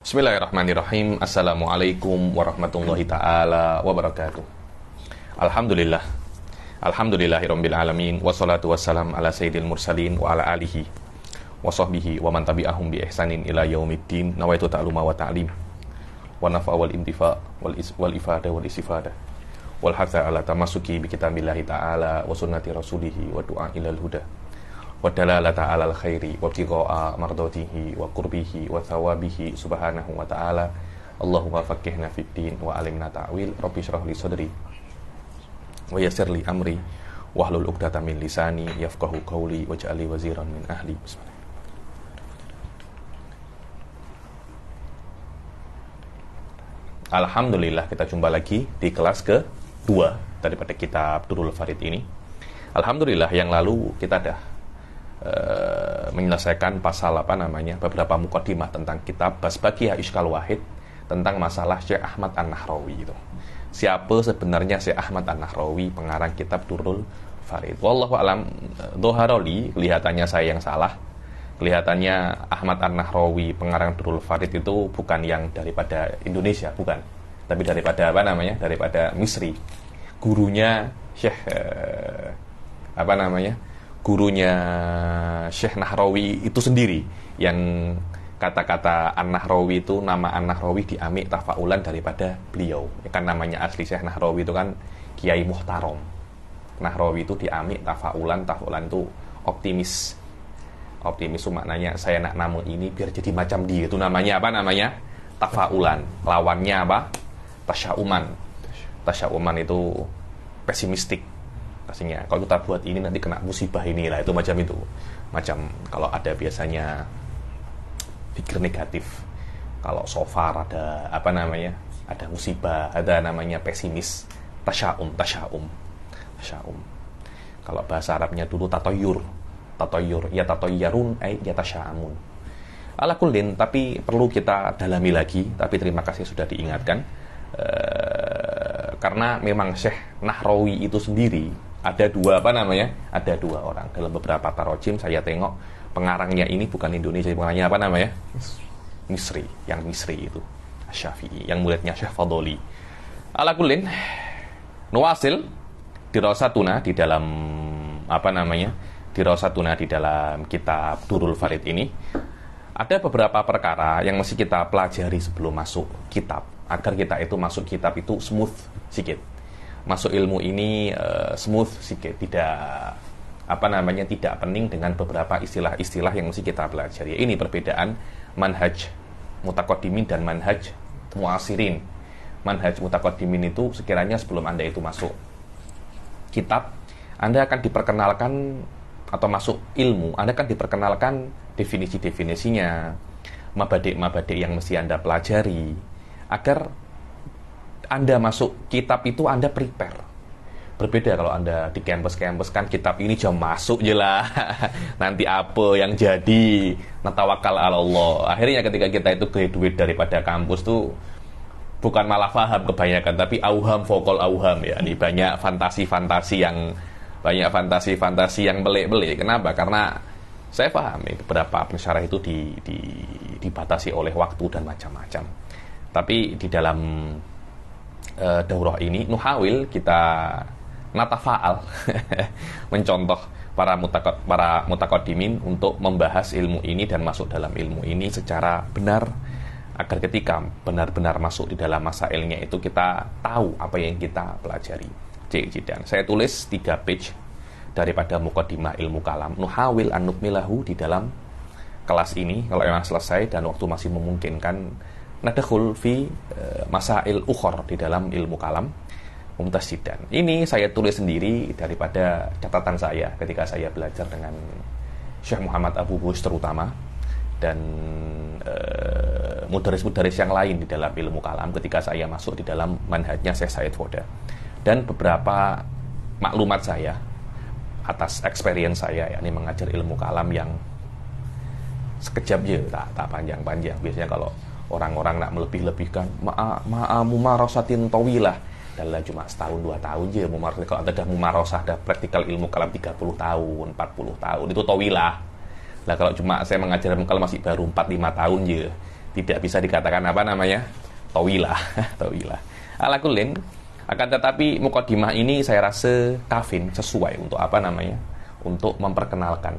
Bismillahirrahmanirrahim. Assalamualaikum warahmatullahi ta'ala wabarakatuh. Alhamdulillah. Alhamdulillahirabbil alamin. Wassalatu wassalam ala sayyidil mursalin wa ala alihi wa sahbihi wa man tabi'ahum bi ihsanin ila yaumiddin. Nawaitu ta'luma wa ta'lim wa nafa wal intifa wal ifada wal istifada wal hatha ala tamassuki bi kitabillahi ta'ala wa sunnati rasulihi wa du'a ilal huda wa dalalata alal khairi wa ibtigha'a mardatihi wa qurbihi wa thawabihi subhanahu wa ta'ala. Allahumma faqihna fid din wa alimna ta'wil. Rabbi shrah li sadri wa yassir li amri wahlul 'uqdatam min lisani yafqahu qawli waj'al li waziran min ahli. Bismillah. Alhamdulillah, kita jumpa lagi di kelas kedua daripada kitab Durrul Farid ini. Alhamdulillah, yang lalu kita dah menyelesaikan pasal beberapa muqaddimah tentang kitab Basbaqiyah Iskal Wahid, tentang masalah Syekh Ahmad An-Nahrawi itu. Siapa sebenarnya Syekh Ahmad An-Nahrawi, pengarang kitab Durrul Farid? Wallahu alam, doharoli, kelihatannya saya yang salah. Kelihatannya Ahmad An-Nahrawi, pengarang Durrul Farid itu bukan yang daripada Indonesia, bukan, tapi daripada daripada Misri. Gurunya Syekh gurunya Syekh Nahrawi itu sendiri yang kata-kata An-Nahrawi itu, nama An-Nahrawi diambil tafaulan daripada beliau. Kan namanya asli Syekh Nahrawi itu kan Kiai Muhtarom. Nahrawi itu diambil tafaulan itu optimis itu maknanya saya nak nama ini biar jadi macam dia. Itu namanya tafaulan. Lawannya tasyauman itu pesimistik. Pastinya kalau kita buat ini nanti kena musibah inilah, itu macam itu. Macam kalau ada biasanya pikir negatif, kalau so far ada ada musibah, ada namanya pesimis. Tasyaum. Kalau bahasa Arabnya dulu tatoyur, ya tatoyarun ya tasyaamun. Ala kullin, tapi perlu kita dalami lagi. Tapi terima kasih sudah diingatkan, karena memang Syekh Nahrawi itu sendiri ada dua orang. Dalam beberapa tarojim saya tengok pengarangnya ini bukan Indonesia, pengarangnya Misri, yang Misri itu Syafi'i, yang muridnya Syekh Fadoli. Ala kullin, nuwasil dirasatuna di dalam dirasatuna di dalam kitab Durrul Farid ini ada beberapa perkara yang mesti kita pelajari sebelum masuk kitab, agar kita itu masuk kitab itu smooth sikit. Masuk ilmu ini smooth sikit, tidak tidak pening dengan beberapa istilah-istilah yang mesti kita pelajari. Ini perbedaan manhaj mutaqaddimin dan manhaj muasirin. Manhaj mutaqaddimin itu sekiranya sebelum Anda itu masuk kitab, Anda akan diperkenalkan, atau masuk ilmu, Anda akan diperkenalkan definisi-definisinya, mabadik-mabadik yang mesti Anda pelajari, agar Anda masuk kitab itu Anda prepare. Berbeda kalau Anda di kampus-kampus kan kitab ini jam masuk je lah. Nanti apa yang jadi, natawakal ala Allah. Akhirnya ketika kita itu graduate daripada kampus tuh bukan malah paham kebanyakan, tapi auham vokal auham ya. Ini banyak fantasi-fantasi yang belik-belik. Kenapa? Karena saya paham beberapa pensyarah itu dibatasi oleh waktu dan macam-macam. Tapi di dalam daurah ini nuhawil kita natafaal mencontoh para mutaqaddimin untuk membahas ilmu ini dan masuk dalam ilmu ini secara benar, agar ketika benar-benar masuk di dalam masailnya itu kita tahu apa yang kita pelajari. Dan saya tulis 3 page daripada muqaddimah ilmu kalam, nuhawil an nukmilahu di dalam kelas ini. Kalau memang selesai dan waktu masih memungkinkan, nadakhul fi masail ukhor di dalam ilmu kalam mumtasidan. Ini saya tulis sendiri daripada catatan saya ketika saya belajar dengan Syekh Muhammad Abu Bush terutama, dan mudaris-mudaris yang lain di dalam ilmu kalam ketika saya masuk di dalam manhajnya Syekh Said Foda. Dan beberapa maklumat saya atas experience saya, yakni mengajar ilmu kalam yang sekejap je, tak panjang-panjang. Biasanya kalau orang-orang nak melebih-lebihkan mumarasatin tawilah, adalah cuma setahun 2 tahun je mumarasah. Kalau ada mumarasah, ada praktikal ilmu kalam 30 tahun 40 tahun, itu tawilah. Lah kalau cuma saya mengajar ilmu kalam masih baru 4-5 tahun je, Tidak bisa dikatakan apa namanya? Tawilah. Tawilah. Ala kullin, akan tetapi mukadimah ini saya rasa kafin, sesuai untuk apa namanya? Untuk memperkenalkan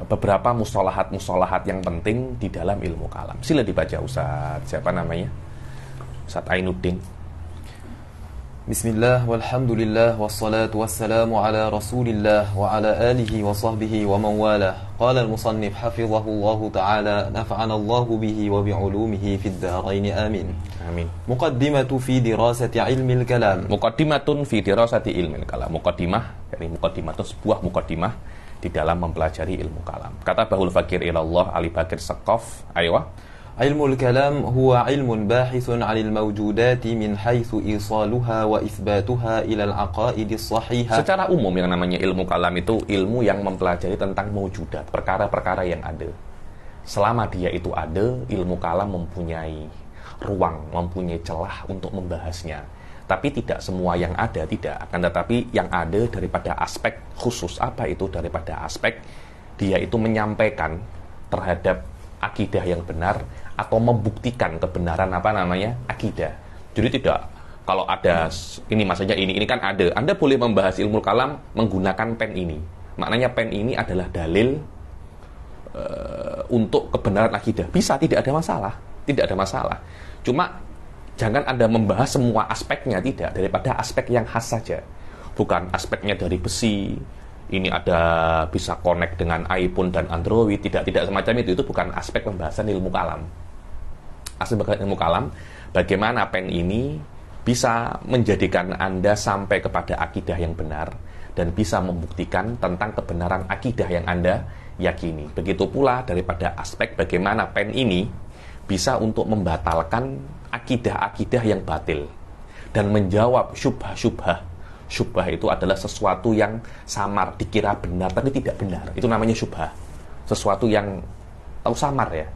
beberapa mustalahat-mustalahat yang penting di dalam ilmu kalam. Sila dibaca Ustaz. Siapa namanya? Ustaz Ainuddin. Bismillah, walhamdulillah, wassalatu wassalamu ala rasulillah wa ala alihi wa sahbihi wa man walah. Qala al-musannif hafizahullahu ta'ala, nafa'ana Allahu bihi wa bi'ulumihi fid dharain amin. Amin. Muqaddimatu fi dirasati ilmil kalam. Muqaddimatun fi dirasati ilmil kalam. Muqaddimah, dari muqaddimah itu sebuah muqaddimah di dalam mempelajari ilmu kalam. Kata Bahul Fakir ilallah Ali Bakir Sekof, aywa. Ilmul kalam huwa ilmun bahithun 'anil mawjudati min haitsu isaluha wa itsbatuha ila al-aqaidis sahihah. Secara umum yang namanya ilmu kalam itu ilmu yang mempelajari tentang mawjudat, perkara-perkara yang ada. Selama dia itu ada, ilmu kalam mempunyai ruang, mempunyai celah untuk membahasnya. Tapi tidak semua yang ada, tidak. Akan tetapi yang ada daripada aspek khusus. Apa itu daripada aspek? Dia itu menyampaikan terhadap akidah yang benar atau membuktikan kebenaran apa namanya akidah. Jadi tidak kalau ada ini maksudnya ini kan ada. Anda boleh membahas ilmu kalam menggunakan pen ini. Maknanya pen ini adalah dalil untuk kebenaran akidah. Bisa, tidak ada masalah. Tidak ada masalah. Cuma jangan Anda membahas semua aspeknya, tidak, daripada aspek yang khas saja. Bukan aspeknya dari besi. Ini ada bisa connect dengan iPhone dan Android, tidak semacam itu bukan aspek pembahasan ilmu kalam. Aspek ilmu kalam, bagaimana pen ini bisa menjadikan Anda sampai kepada akidah yang benar dan bisa membuktikan tentang kebenaran akidah yang Anda yakini. Begitu pula daripada aspek bagaimana pen ini bisa untuk membatalkan akidah-akidah yang batil dan menjawab syubhah-syubhah. Syubhah itu adalah sesuatu yang samar, dikira benar tapi tidak benar. Itu namanya syubhah. Sesuatu yang tahu samar ya.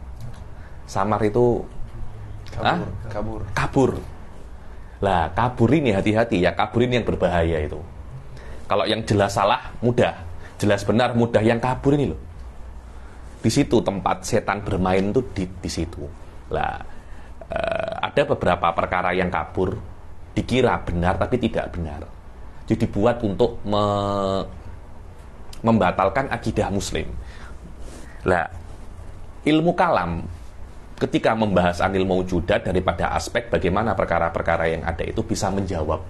Samar itu kabur. Lah, kabur ini hati-hati ya. Kabur ini yang berbahaya itu. Kalau yang jelas salah mudah, jelas benar mudah. Yang kabur ini loh. Di situ tempat setan bermain tuh di situ. Lah, ada beberapa perkara yang kabur dikira benar tapi tidak benar. Jadi dibuat untuk membatalkan akidah muslim. Lah, ilmu kalam ketika membahas anil maujudat daripada aspek bagaimana perkara-perkara yang ada itu bisa menjawab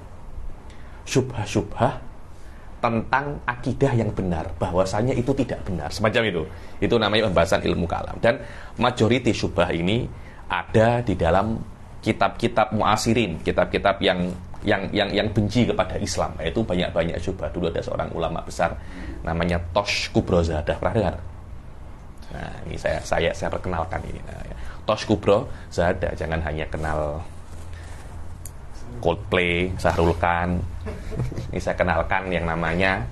syubhah-syubhah tentang akidah yang benar, bahwasanya itu tidak benar, semacam itu. Itu namanya pembahasan ilmu kalam. Dan majority syubhah ini ada di dalam kitab-kitab muasirin, kitab-kitab yang benci kepada Islam. Itu banyak-banyak syubhah. Dulu ada seorang ulama besar namanya Tosh Kubrozadah, pernah dengar? Nah, ini saya perkenalkan ini. Nah, ya. Tosh Kubrozadah, jangan hanya kenal Coldplay, Sahrul Khan. Ini saya kenalkan yang namanya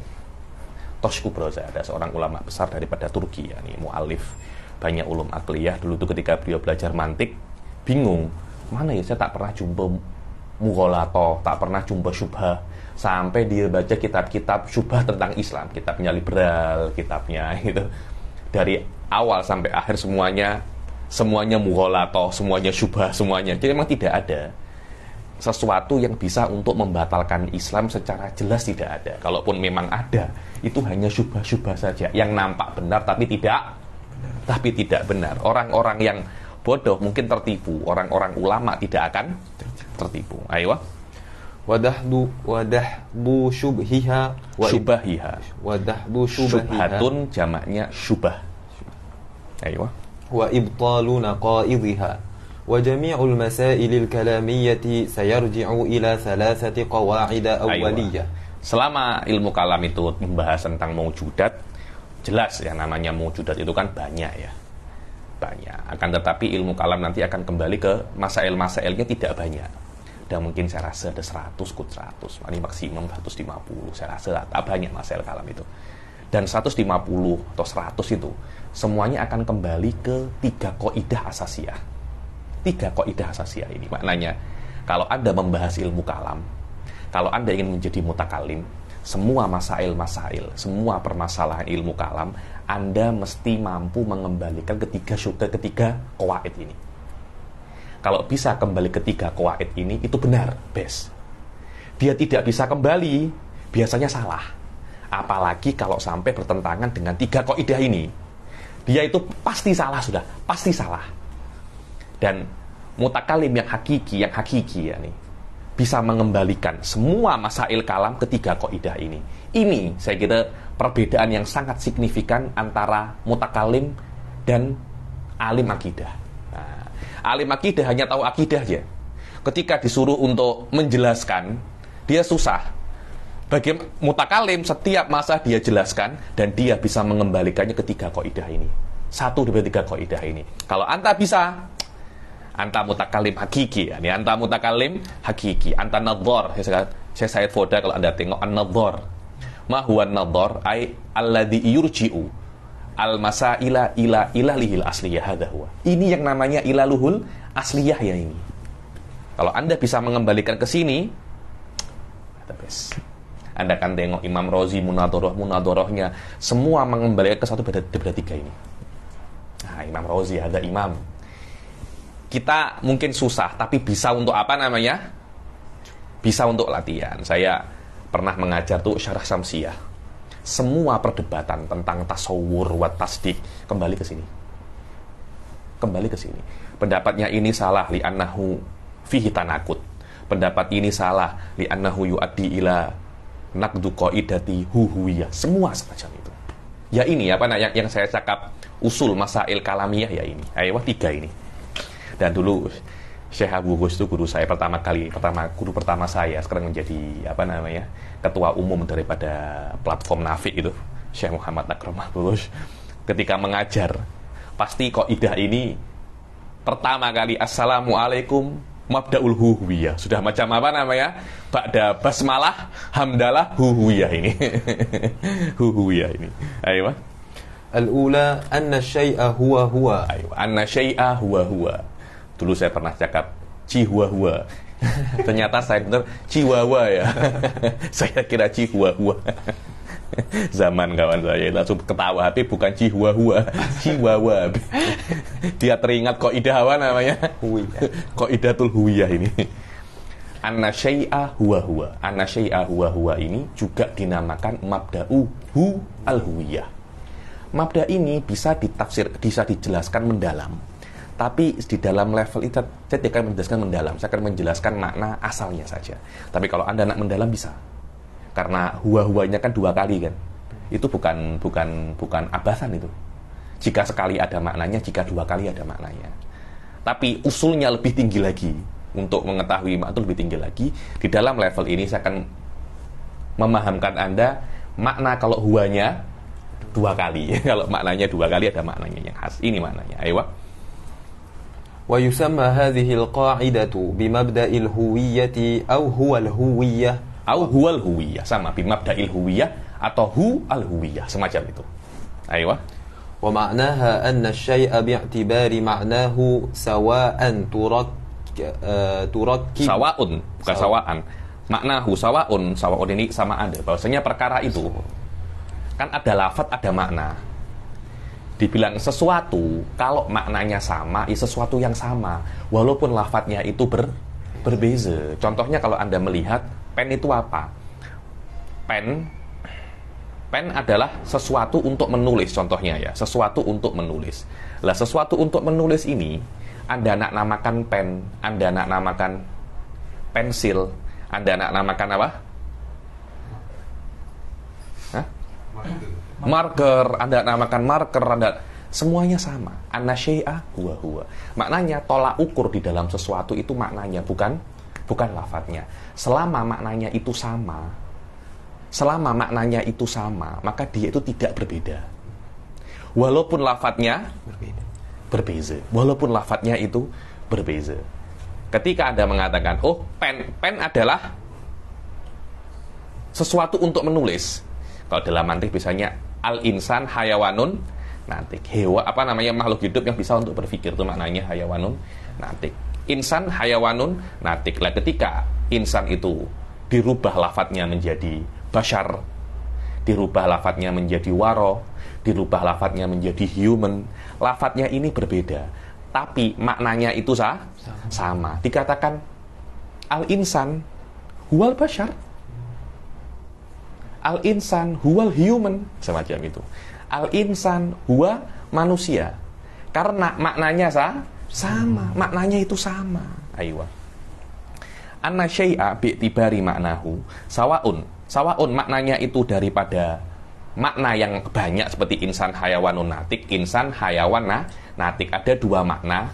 Tosh Kubrozadah, seorang ulama besar daripada Turki, ya, ini mu'alif banyak ulum akliyah. Dulu tuh ketika beliau belajar mantik bingung, mana ya saya tak pernah jumpa mughalathah, tak pernah jumpa syubhah, sampai dia baca kitab-kitab syubhah tentang Islam, kitabnya liberal, kitabnya gitu. Dari awal sampai akhir semuanya mughalathah, semuanya syubhah, semuanya. Jadi memang tidak ada sesuatu yang bisa untuk membatalkan Islam secara jelas, tidak ada. Kalaupun memang ada, itu hanya syubhah-syubhah saja yang nampak benar tapi tidak benar. Orang-orang yang bodoh mungkin tertipu, orang-orang ulama tidak akan tertipu. Ayo. Wadahbu syubhiha wa syubahiha. Wadahbu syubhatun jamaknya syubah. Ayo. Wa ibtalu naqaidhiha. Wa jami'ul masailil kalamiyyati sayarji'u ila thalathati qawa'id awwaliyah. Selama ilmu kalam itu membahas tentang maujudat, jelas ya namanya maujudat itu kan banyak ya. Banyak. Akan tetapi ilmu kalam nanti akan kembali ke masail-masailnya tidak banyak. Dan mungkin saya rasa ada 100 kut 100, ini maksimum 150. Saya rasa tak banyak masail kalam itu. Dan 150 atau 100 itu semuanya akan kembali ke 3 kaidah asasiyah. 3 kaidah asasiyah ini maknanya kalau Anda membahas ilmu kalam, kalau Anda ingin menjadi mutakalim, semua masail-masail, semua permasalahan ilmu kalam, Anda mesti mampu mengembalikan ketiga qawaid ini. Kalau bisa kembali ketiga qawaid ini, itu benar, best. Dia tidak bisa kembali, biasanya salah. Apalagi kalau sampai bertentangan dengan tiga kaidah ini, dia itu pasti salah sudah, pasti salah. Dan mutakalim yang hakiki ya nih, bisa mengembalikan semua masail kalam ketiga kaidah ini. Ini saya kira perbedaan yang sangat signifikan antara mutakalim dan alim akidah. Nah, alim akidah hanya tahu akidah aja. Ketika disuruh untuk menjelaskan, dia susah. Bagi mutakalim, setiap masa dia jelaskan dan dia bisa mengembalikannya ketiga kaidah ini. Satu dari tiga kaidah ini. Kalau anta bisa, anta mutakalim hakiki, ya. Anta mutakalim hakiki, anta nadhar. Saya Said Foda kalau Anda tengok an-nadhar. Ma huwa an-nadhar ay alladhi yurji'u al-masaila ila ilalihil asliyah, hadha huwa. Ini yang namanya ilaluhul asliyah ya ini. Kalau Anda bisa mengembalikan ke sini, Anda akan tengok Imam Razi munadharahnya semua mengembalikan ke satu daripada tiga ini. Nah, Imam Razi ada imam. Kita mungkin susah, tapi bisa untuk apa namanya? Bisa untuk latihan. Saya pernah mengajar tuh syarah Syamsiyah. Semua perdebatan tentang tasawur wa tasdik kembali ke sini. Kembali ke sini. Pendapatnya ini salah li'annahu fihi tanakut. Pendapat ini salah li'annahu yu'addi ila naqdu qaidati huhuwiyah. Semua semacam itu. Ya ini apa yang saya cakap usul masail kalamiyah ya ini. Ayo tiga ini. Dan dulu Syekh Abu Ghus itu guru saya guru pertama saya, sekarang menjadi ketua umum daripada platform Nafik itu, Syekh Muhammad Akram Mahfuz. Ketika mengajar, pasti kaidah ini pertama kali assalamualaikum mabdaul huhuwiyah. Sudah macam ba'da basmalah hamdalah huhuwiyah ini. Huhuwiyah ini. Ayo. Al-ula anna syai'a huwa huwa. Ayo, anna syai'a huwa huwa. Dulu saya pernah cakap Chihuahua. Ternyata saya benar Chihuahua ya. Saya kira Chihuahua. Zaman kawan saya langsung ketawa, tapi bukan Chihuahua, Chihuahua. Dia teringat kaidah apa namanya? Qaidatul huwiyah ini. Anna syai'a huwa huwa. Anna syai'a huwa huwa ini juga dinamakan mabda'u hu al-huwiyah. Mabda ini bisa ditafsir, bisa dijelaskan mendalam. Tapi di dalam level itu saya tidak akan menjelaskan mendalam, saya akan menjelaskan makna asalnya saja. Tapi kalau Anda nak mendalam bisa. Karena huwa-huwanya kan dua kali kan. Itu bukan abasan itu. Jika sekali ada maknanya, jika dua kali ada maknanya. Tapi usulnya lebih tinggi lagi. Untuk mengetahui makna itu lebih tinggi lagi. Di dalam level ini saya akan memahamkan Anda makna kalau huwanya dua kali. Kalau maknanya dua kali ada maknanya yang khas. Ini maknanya. Ayo. Wa yusamma hadhihi al-qa'idatu bimabda'il huwiyyati aw huwa al-huwiyyah aw huwa al-huwiyyah, sama bimabda'il huwiyyah atau hu al-huwiyyah, semacam itu. Ayo. Wa ma'naha anna asy-syai'a bi'tibari ma'nahu sawa'an turakkib sawa'un, bukan sawa'an. Maknahu sawa'un ini sama ada. Bahwasanya perkara itu kan ada lafadz, ada makna. Dibilang sesuatu, kalau maknanya sama, ya sesuatu yang sama, walaupun lafadznya itu berbeza. Contohnya kalau Anda melihat pen itu apa? Pen adalah sesuatu untuk menulis, contohnya ya, sesuatu untuk menulis. Lah sesuatu untuk menulis ini, Anda nak namakan pen, Anda nak namakan pensil, Anda nak namakan apa? Hah? Marker, Anda namakan marker, Anda semuanya sama. Anna syai'a huwa huwa. Maknanya tolak ukur di dalam sesuatu itu maknanya, bukan lafadznya. Selama maknanya itu sama, maka dia itu tidak berbeda. Walaupun lafadznya berbeza. Walaupun lafadznya itu berbeza. Ketika Anda mengatakan, oh pen adalah sesuatu untuk menulis. Kalau dalam mantik biasanya al-insan hayawanun natik. Makhluk hidup yang bisa untuk berpikir, itu maknanya hayawanun natik. Insan hayawanun natik. Lah ketika insan itu dirubah lafadznya menjadi bashar, dirubah lafadznya menjadi waro, dirubah lafadznya menjadi human. Lafadznya ini berbeda, tapi maknanya itu sama. Dikatakan al-insan huwal bashar, al-insan huwal human, semacam itu. Al-insan huwa manusia, karena maknanya sama, maknanya itu sama. Aywa. Anna syai'a bi'tibari maknahu sawaun maknanya itu daripada makna yang banyak seperti insan hayawanun natik, insan hayawan natik. Ada dua makna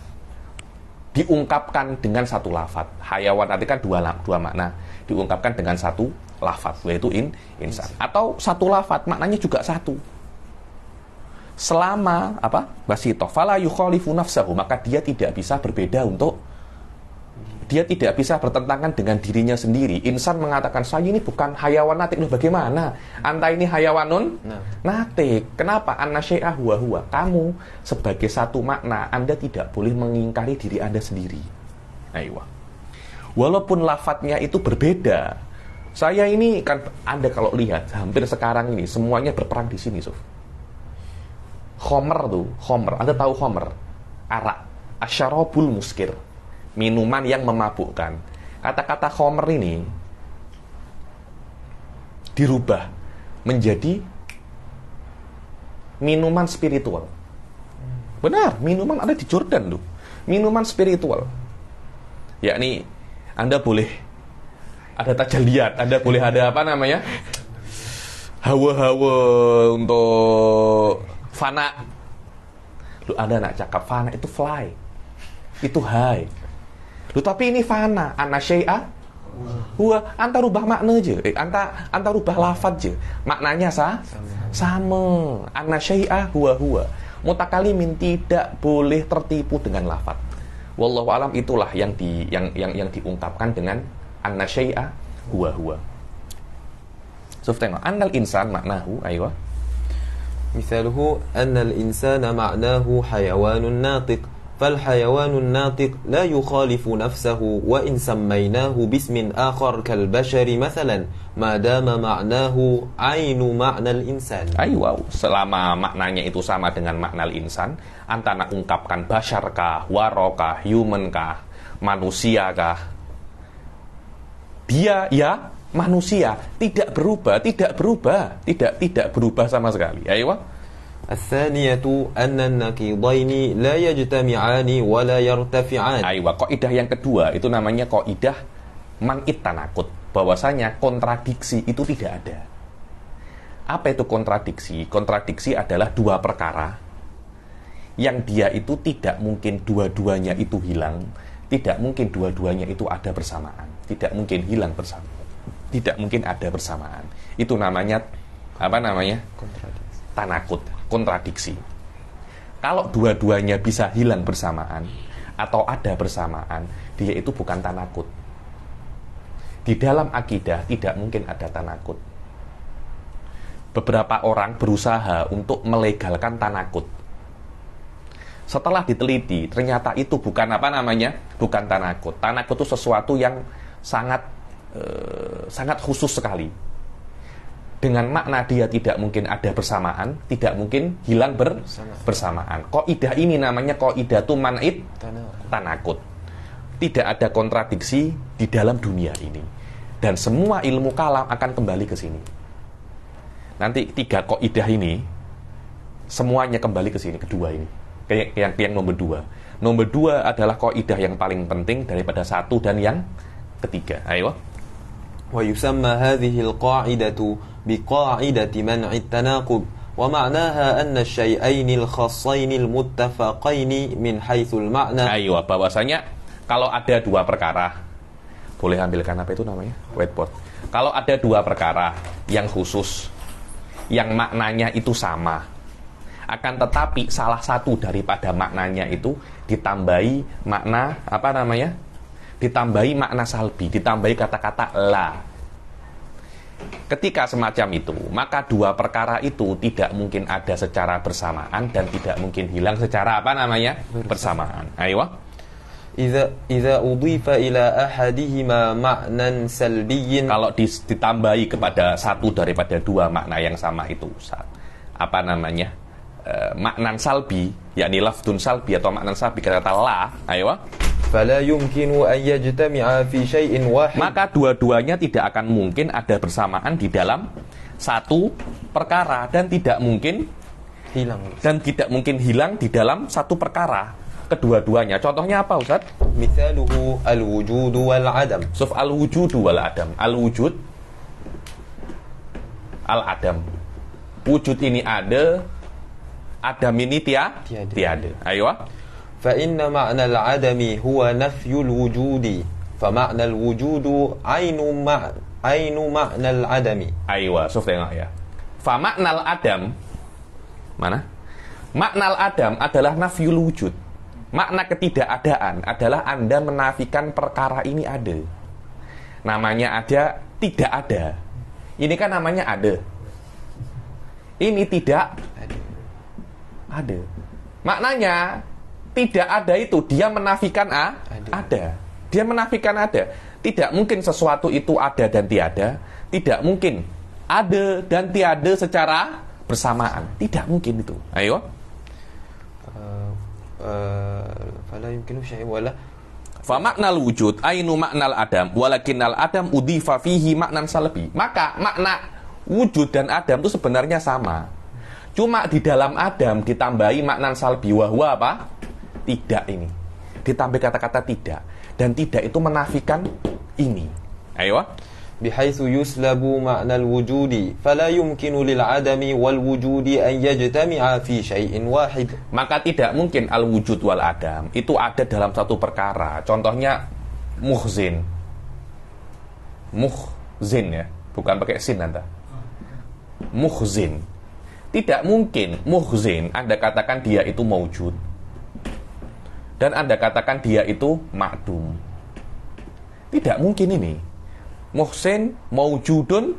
diungkapkan dengan satu lafaz. Hayawan natik kan dua makna diungkapkan dengan satu lafaz, yaitu insan. Atau satu lafaz maknanya juga satu. Selama basito fala yukhalifu nafsahu, maka dia tidak bisa berbeda dia tidak bisa bertentangan dengan dirinya sendiri. Insan mengatakan, saya ini bukan hayawan natik. Loh, bagaimana? Anta ini hayawanun natik. Kenapa? Anna syai'ah huwa huwa. Kamu sebagai satu makna, Anda tidak boleh mengingkari diri Anda sendiri. Aywa. Walaupun lafadznya itu berbeda. Saya ini kan, Anda kalau lihat hampir sekarang ini semuanya berperang di sini, Sof. Khomer. Anda tahu khomer? Arak. Asyarabul muskir. Minuman yang memabukkan. Kata-kata khomer ini dirubah menjadi minuman spiritual. Benar, minuman ada di Jordan tuh. Minuman spiritual. Yakni Anda boleh ada tajaliat, Anda boleh ada hawa-hawa untuk fana. Lu Anda nak cakap fana itu fly. Itu high. Tapi ini fana, anna syai'a huwa, anta rubah makna je, anta rubah lafaz je, maknanya sama. Anna syai'a huwa. Mutakalimin tidak boleh tertipu dengan lafaz. Wallahu alam, itulah yang diungkapkan dengan anna syai'a huwa. So tengok, annal insan maknahu, aywa. Misaluhu annal insana ma'nahu hayawanun natiq. فالحيوان الناطق لا يخالف نفسه وإن سميناه باسم آخر كالبشر مثلا ما دام معناه عين معنى الإنسان. Aywa, selama maknanya itu sama dengan makna insan, anta nak ungkapkan bashar kah, waro kah, human kah, manusia kah, dia ya manusia, tidak berubah sama sekali. Aywa. الثانية أن النقيضين لا يجتمعان ولا يرتفعان. Aywa, kaidah yang kedua itu namanya kaidah man'it tanakut, bahwasanya kontradiksi itu tidak ada. Apa itu kontradiksi? Kontradiksi adalah dua perkara yang dia itu tidak mungkin dua-duanya itu hilang, tidak mungkin dua-duanya itu ada bersamaan, tidak mungkin hilang bersama, tidak mungkin ada bersamaan. Itu namanya tanakut, kontradiksi. Kalau dua-duanya bisa hilang bersamaan atau ada bersamaan, dia itu bukan tanakut. Di dalam akidah tidak mungkin ada tanakut. Beberapa orang berusaha untuk melegalkan tanakut. Setelah diteliti, ternyata itu bukan bukan tanakut. Tanakut itu sesuatu yang sangat khusus sekali. Dengan makna dia tidak mungkin ada bersamaan, tidak mungkin hilang bersamaan. Kaidah ini namanya qaidatu man'it tanakut. Tidak ada kontradiksi di dalam dunia ini. Dan semua ilmu kalam akan kembali ke sini. Nanti tiga kaidah ini semuanya kembali ke sini, kedua ini. Yang nomor dua. Nomor dua adalah kaidah yang paling penting daripada satu dan yang ketiga. Ayo. ويسمى هذه القاعدة بقاعدة منع التناقض ومعناها أن الشيئين الخاصين المتفقين من حيث المعنى. Ayo, bahwasanya kalau ada dua perkara, boleh ambilkan apa itu namanya? Whiteboard. Kalau ada dua perkara yang khusus, yang maknanya itu sama, akan tetapi salah satu daripada maknanya itu ditambahi makna ditambahi makna salbi, ditambahi kata-kata la. Ketika semacam itu, maka dua perkara itu tidak mungkin ada secara bersamaan dan tidak mungkin hilang secara bersamaan. Ayo. إذا أضيف إلى أحدهما معنى سلبي Kalau ditambahi kepada satu daripada dua makna yang sama itu, Ustaz, apa namanya, maknan salbi, yakni lafdun salbi atau maknan salbi, kata la, ayo, فلا يمكن أن يجتمع في شيء واحد, maka dua-duanya tidak akan mungkin ada bersamaan di dalam satu perkara dan tidak mungkin hilang di dalam satu perkara kedua-duanya. Contohnya apa, Ustaz? مثاله الوجود والعدم. Suf al-wujudu wal adam. Al-wujud, al-adam. Wujud ini ada, adam ini tiada. Ayo. فإن معنى العدم هو نفي الوجود فمعنى الوجود عين معنى العدم. Ayo, Suf tengok ya. Fa maknal adam, mana? Maknal adam adalah nafyul wujud. Makna ketidakadaan adalah Anda menafikan perkara ini ada. Namanya ada, tidak ada. Ini kan namanya ada. Ini tidak ada. Maknanya tidak ada itu dia menafikan ada. Dia menafikan ada. Tidak mungkin sesuatu itu ada dan tiada. Tidak mungkin ada dan tiada secara bersamaan. Tidak mungkin itu. Ayo. فلا يمكن شيء ولا Fa maknal wujud ainu maknal adam walakinnal adam udhifa fihi maknan salbi. Maka makna wujud dan adam itu sebenarnya sama. Cuma di dalam adam ditambahi maknan salbi, wahwa apa? Tidak ini. Ditambah kata-kata tidak, dan tidak itu menafikan ini. Ayo. بحيث يسلب معنى الوجود فلا يمكن للعدم والوجود أن يجتمع في شيء واحد. Maka tidak mungkin al-wujud wal adam itu ada dalam satu perkara. Contohnya muhzin. Muhzin ya, bukan pakai sin Anda. Muhzin. Tidak mungkin muhzin Anda katakan dia itu maujud dan Anda katakan dia itu ma'dum. Tidak mungkin ini. Muhsin, maujudun,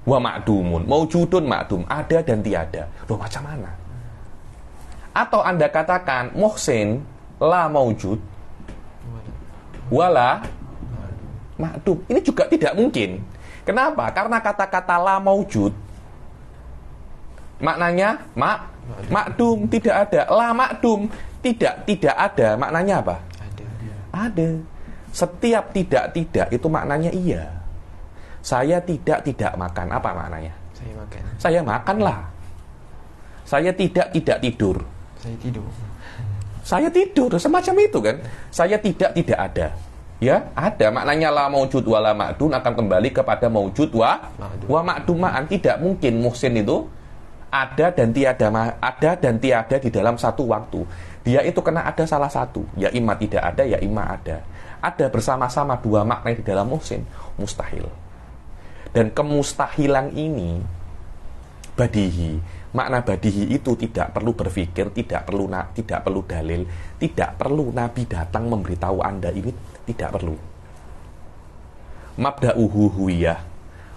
wa ma'dumun. Maujudun, ma'dum. Ada dan tiada. Loh, macam mana? Atau Anda katakan, muhsin, la maujud, wala ma'dum. Ini juga tidak mungkin. Kenapa? Karena kata-kata la maujud, maknanya ma'dum, tidak ada. La ma'dum, tidak ada. Maknanya apa? Ada. Setiap tidak itu maknanya iya. Saya tidak makan. Apa maknanya? Saya makan. Saya makanlah. Saya tidak tidur. Saya tidur. Saya tidur. Semacam itu kan. Saya tidak ada. Ya, ada. Maknanya la maujud wa la ma'dun akan kembali kepada maujud wa ma'dumaan. Tidak mungkin muhsin itu ada dan tiada di dalam satu waktu. Dia itu kena ada salah satu. Ya imma tidak ada, ya imma ada. Ada bersama-sama dua makna di dalam muhsin, mustahil. Dan kemustahilan ini badihi. Makna badihi itu tidak perlu berpikir, tidak perlu dalil, tidak perlu Nabi datang memberitahu Anda, ini tidak perlu. Mabda'uhu huwiyah,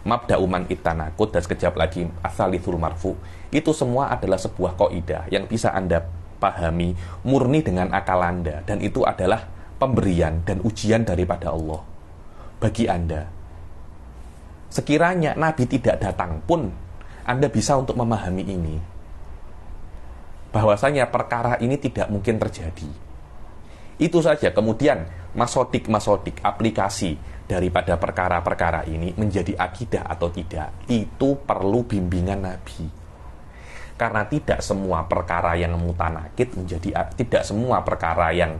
mabda'u man itanakut, dan sekejap lagi asalithul marfu. Itu semua adalah sebuah kaidah yang bisa Anda pahami murni dengan akal Anda, dan itu adalah pemberian dan ujian daripada Allah bagi Anda. Sekiranya Nabi tidak datang pun Anda bisa untuk memahami ini, bahwasanya perkara ini tidak mungkin terjadi. Itu saja. Kemudian masodik aplikasi daripada perkara-perkara ini menjadi akidah atau tidak, itu perlu bimbingan Nabi. Karena tidak semua perkara yang mutanakid menjadi, tidak semua perkara yang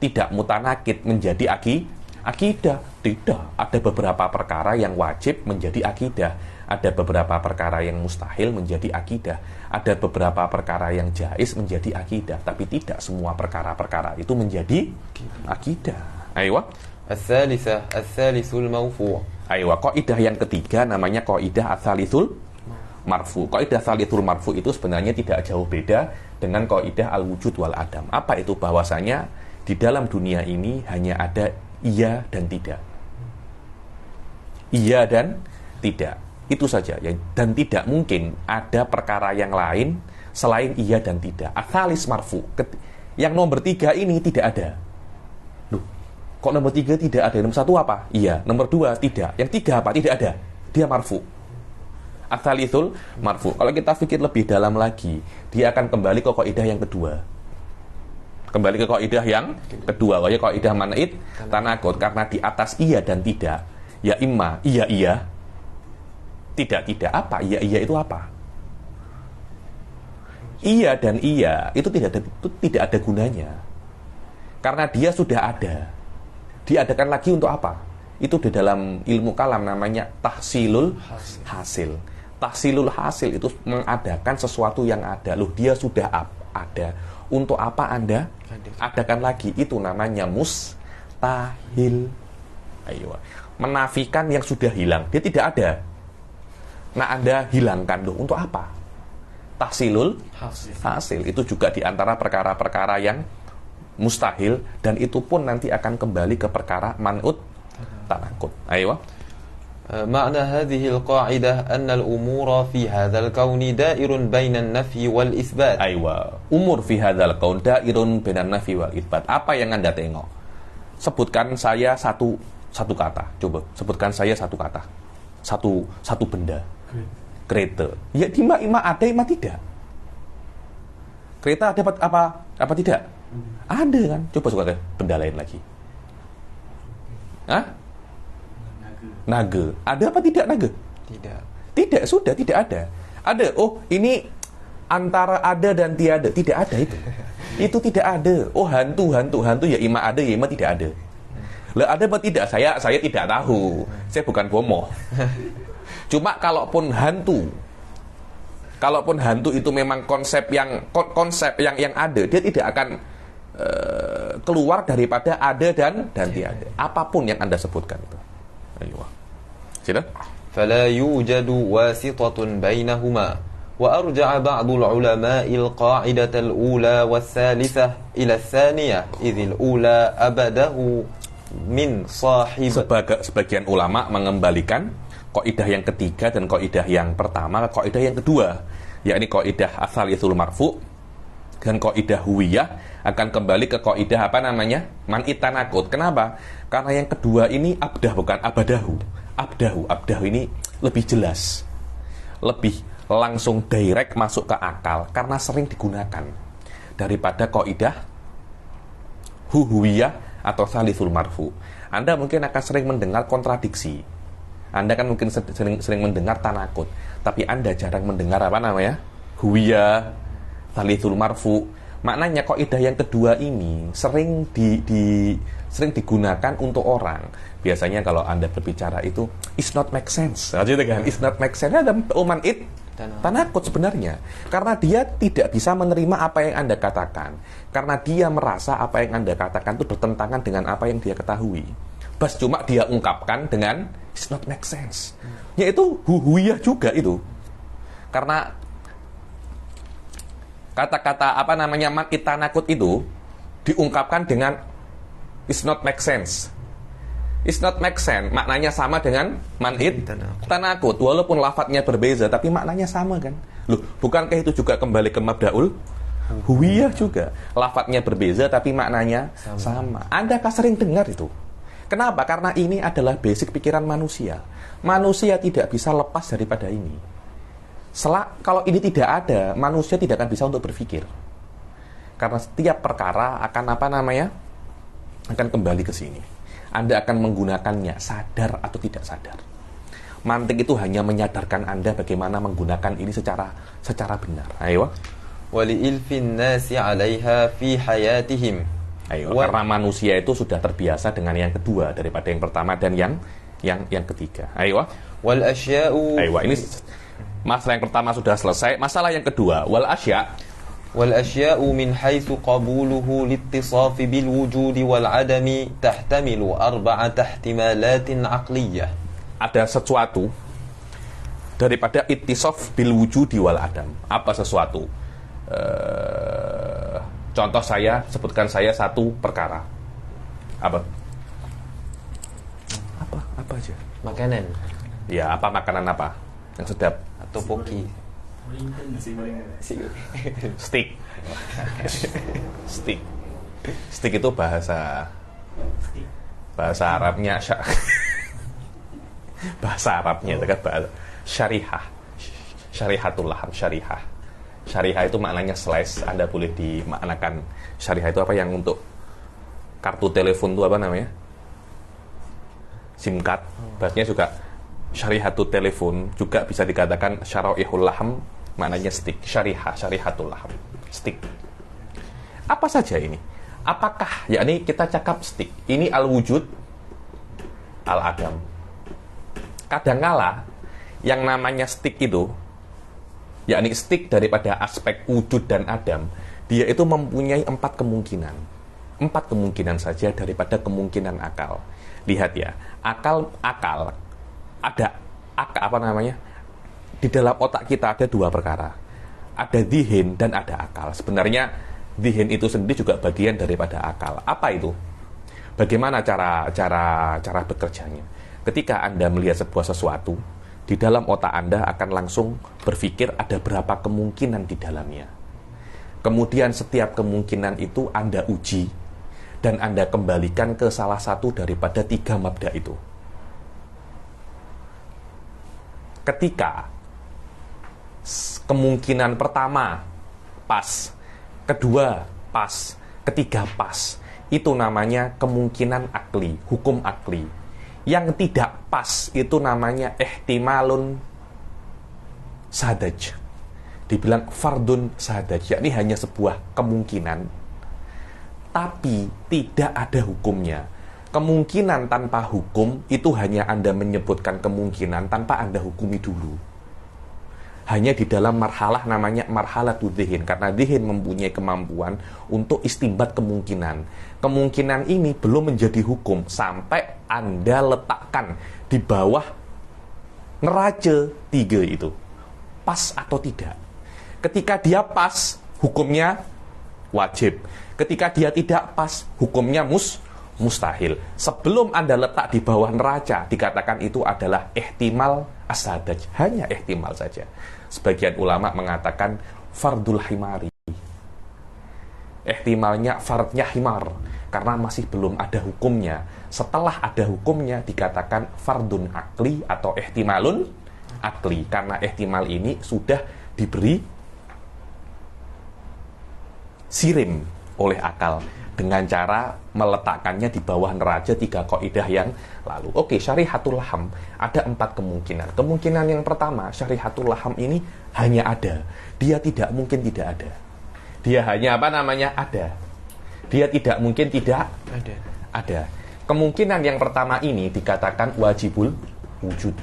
tidak mutanakid menjadi akidah. Tidak. Ada beberapa perkara yang wajib menjadi akidah. Ada beberapa perkara yang mustahil menjadi akidah. Ada beberapa perkara yang jais menjadi akidah. Tapi tidak semua perkara-perkara itu menjadi akidah. Ayo. Al-thalithul mawfu'. Ayo, kaidah yang ketiga namanya kaidah al-thalithul marfu. Kaidah al-thalithul marfu itu sebenarnya tidak jauh beda dengan kaidah al-wujud wal adam. Apa itu? Bahwasanya di dalam dunia ini hanya ada iya dan tidak. Iya dan tidak. Itu saja. Dan tidak mungkin ada perkara yang lain selain iya dan tidak. Atsalis marfu. Yang nomor 3 ini tidak ada. Kok nomor 3 tidak ada? Nomor 1 apa? Iya. Nomor 2 tidak. Yang 3 apa? Tidak ada. Dia marfu. Ats-tsalitsul marfu. Kalau kita pikir lebih dalam lagi, dia akan kembali ke kaidah yang kedua. Kembali ke kaidah yang kedua, yaitu kaidah man'it tanaqud, karena di atas iya dan tidak. Ya imma iya, tidak apa? Iya itu apa? Iya dan iya itu tidak ada gunanya. Karena dia sudah ada. Diadakan lagi untuk apa? Itu di dalam ilmu kalam namanya tahsilul hasil. Tahsilul hasil itu mengadakan sesuatu yang ada. Loh, dia sudah ada. Untuk apa Anda adakan lagi? Itu namanya mustahil. Ayo. Menafikan yang sudah hilang. Dia tidak ada. Nah, Anda hilangkan. Loh, untuk apa? Tahsilul hasil. Itu juga diantara perkara-perkara yang mustahil, dan itu pun nanti akan kembali ke perkara man'ut tanaqud. Ayo. معنى هذه القاعدة أن الأمور في هذا الكون دائر بين النفي والإثبات. Aywa. Umur fi hadzal qaul dairun bainan nafi wal itsbat. Apa yang Anda tengok? Sebutkan saya satu kata. Coba sebutkan saya satu kata. Satu benda. Kereta. Ya ima ada, ima tidak. Kereta ada apa tidak? Ada kan? Coba sebutkan benda lain lagi. Hah? Naga. Ada apa tidak naga? Tidak, sudah tidak ada. Ada. Oh, ini antara ada dan tiada. Tidak ada itu. Itu tidak ada. Oh, hantu ya ima ada, ya ima tidak ada. Lah ada apa tidak? Saya tidak tahu. Saya bukan bomoh. Cuma kalaupun hantu itu memang konsep yang ada, dia tidak akan keluar daripada ada dan tiada. Apapun yang Anda sebutkan itu. Ayo. Sudah? فلا يوجد واسطة بينهما وأرجع بعض العلماء القاعدة الأولى والثالثة إلى الثانية إذ الأولى أبده من صاحب. Sebagian ulama mengembalikan kaidah yang ketiga dan kaidah yang pertama ke kaidah yang kedua, yakni kaidah ats-tsalitsul marfu dan kaidah huwiyah akan kembali ke kaidah apa namanya? Man'it tanaqud. Kenapa? Karena yang kedua ini abdah bukan abadahu. Abdahu ini lebih jelas, lebih langsung direct masuk ke akal karena sering digunakan daripada kaidah huwiyah atau tsalitsul marfu. Anda mungkin akan sering mendengar kontradiksi. Anda kan mungkin sering mendengar tanaqud, tapi Anda jarang mendengar apa namanya? Huwiyah, tsalitsul marfu. Maknanya kaidah yang kedua ini sering digunakan untuk orang. Biasanya kalau Anda berbicara itu it's not make sense. Gitu kan? It's not make sense. Ada man'it tanaqud sebenarnya. Karena dia tidak bisa menerima apa yang Anda katakan. Karena dia merasa apa yang Anda katakan itu bertentangan dengan apa yang dia ketahui. Bas cuma dia ungkapkan dengan it's not make sense. Yaitu huwiyah juga itu. Karena kata-kata apa namanya man'it tanaqud itu diungkapkan dengan it's not make sense. It's not make sense maknanya sama dengan man'it tanaqud, walaupun lafadznya berbeza tapi maknanya sama kan. Loh, bukankah itu juga kembali ke mabdaul huwiyah juga? Lafadznya berbeza tapi maknanya sama. Anda kan sering dengar itu. Kenapa? Karena ini adalah basic pikiran manusia. Manusia tidak bisa lepas daripada ini. Kalau ini tidak ada, manusia tidak akan bisa untuk berpikir. Karena setiap perkara akan apa namanya? Akan kembali ke sini. Anda akan menggunakannya sadar atau tidak sadar. Mantik itu hanya menyadarkan Anda bagaimana menggunakan ini secara benar. Ayo. Wali'ilfin nasi 'alaiha fi hayatihim. Ayo, karena manusia itu sudah terbiasa dengan yang kedua daripada yang pertama dan yang ketiga. Ayo. Wal asya'u. Ayo, ini masalah yang pertama sudah selesai. Masalah yang kedua, wal asya'. والأشياء من حيث قبوله لاتصاف بالوجود والعدم تحتمل 4 احتمالات عقلية. Ada sesuatu daripada ittisaf bil wujudi wal adam. Apa sesuatu? Contoh sebutkan saya satu perkara. Apa aja? Makanan. Ya, apa makanan apa? Yang sedap. Topoki. Stick itu bahasa Bahasa Arabnya bahasa Arabnya itu kan bahasa syarihah. Syarihatul laham, syarihah. Syarihah itu maknanya slice. Anda boleh dimaknakan syarihah itu apa yang untuk kartu telepon itu apa namanya? SIM card. Bahasanya juga syarihatul telepon, juga bisa dikatakan syaraihul laham, maknanya stick. Syarihah, syarihatul laham, stick. Apa saja ini? Apakah, yakni kita cakap stick, ini al-wujud, al-adam. Kadangkala yang namanya stick itu, yakni stick daripada aspek wujud dan adam, dia itu mempunyai 4 kemungkinan. 4 kemungkinan saja daripada kemungkinan akal. Lihat ya, akal ada apa namanya? Di dalam otak kita ada 2 perkara. Ada dhihin dan ada akal. Sebenarnya dhihin itu sendiri juga bagian daripada akal. Apa itu? Bagaimana cara bekerjanya? Ketika Anda melihat sebuah sesuatu, di dalam otak Anda akan langsung berpikir ada berapa kemungkinan di dalamnya. Kemudian setiap kemungkinan itu Anda uji dan Anda kembalikan ke salah satu daripada 3 mabda itu. Ketika kemungkinan pertama pas, kedua pas, ketiga pas, itu namanya kemungkinan akli, hukum akli. Yang tidak pas itu namanya ihtimalun sadaj. Dibilang fardun sadaj, yakni hanya sebuah kemungkinan tapi tidak ada hukumnya. Kemungkinan tanpa hukum itu hanya Anda menyebutkan kemungkinan tanpa Anda hukumi dulu. Hanya di dalam marhalah namanya marhalatul dhihin, karena dhihin mempunyai kemampuan untuk istimbat kemungkinan. Kemungkinan ini belum menjadi hukum sampai Anda letakkan di bawah neraca 3 itu. Pas atau tidak. Ketika dia pas, hukumnya wajib. Ketika dia tidak pas, hukumnya mustahil. Sebelum Anda letak di bawah neraca, dikatakan itu adalah ihtimal asadaj. Hanya ihtimal saja. Sebagian ulama mengatakan fardul himari. Ihtimalnya fardnya himar, karena masih belum ada hukumnya. Setelah ada hukumnya, dikatakan fardun akli atau ihtimalun akli. Karena ihtimal ini sudah diberi sirim oleh akal dengan cara meletakkannya di bawah neraca 3 kaidah yang lalu. Oke, syarihatul laham ada 4 kemungkinan. Kemungkinan yang pertama, syarihatul laham ini hanya ada. Dia tidak mungkin tidak ada. Dia hanya apa namanya? Ada. Dia tidak mungkin tidak ada. Kemungkinan yang pertama ini dikatakan wajibul wujud.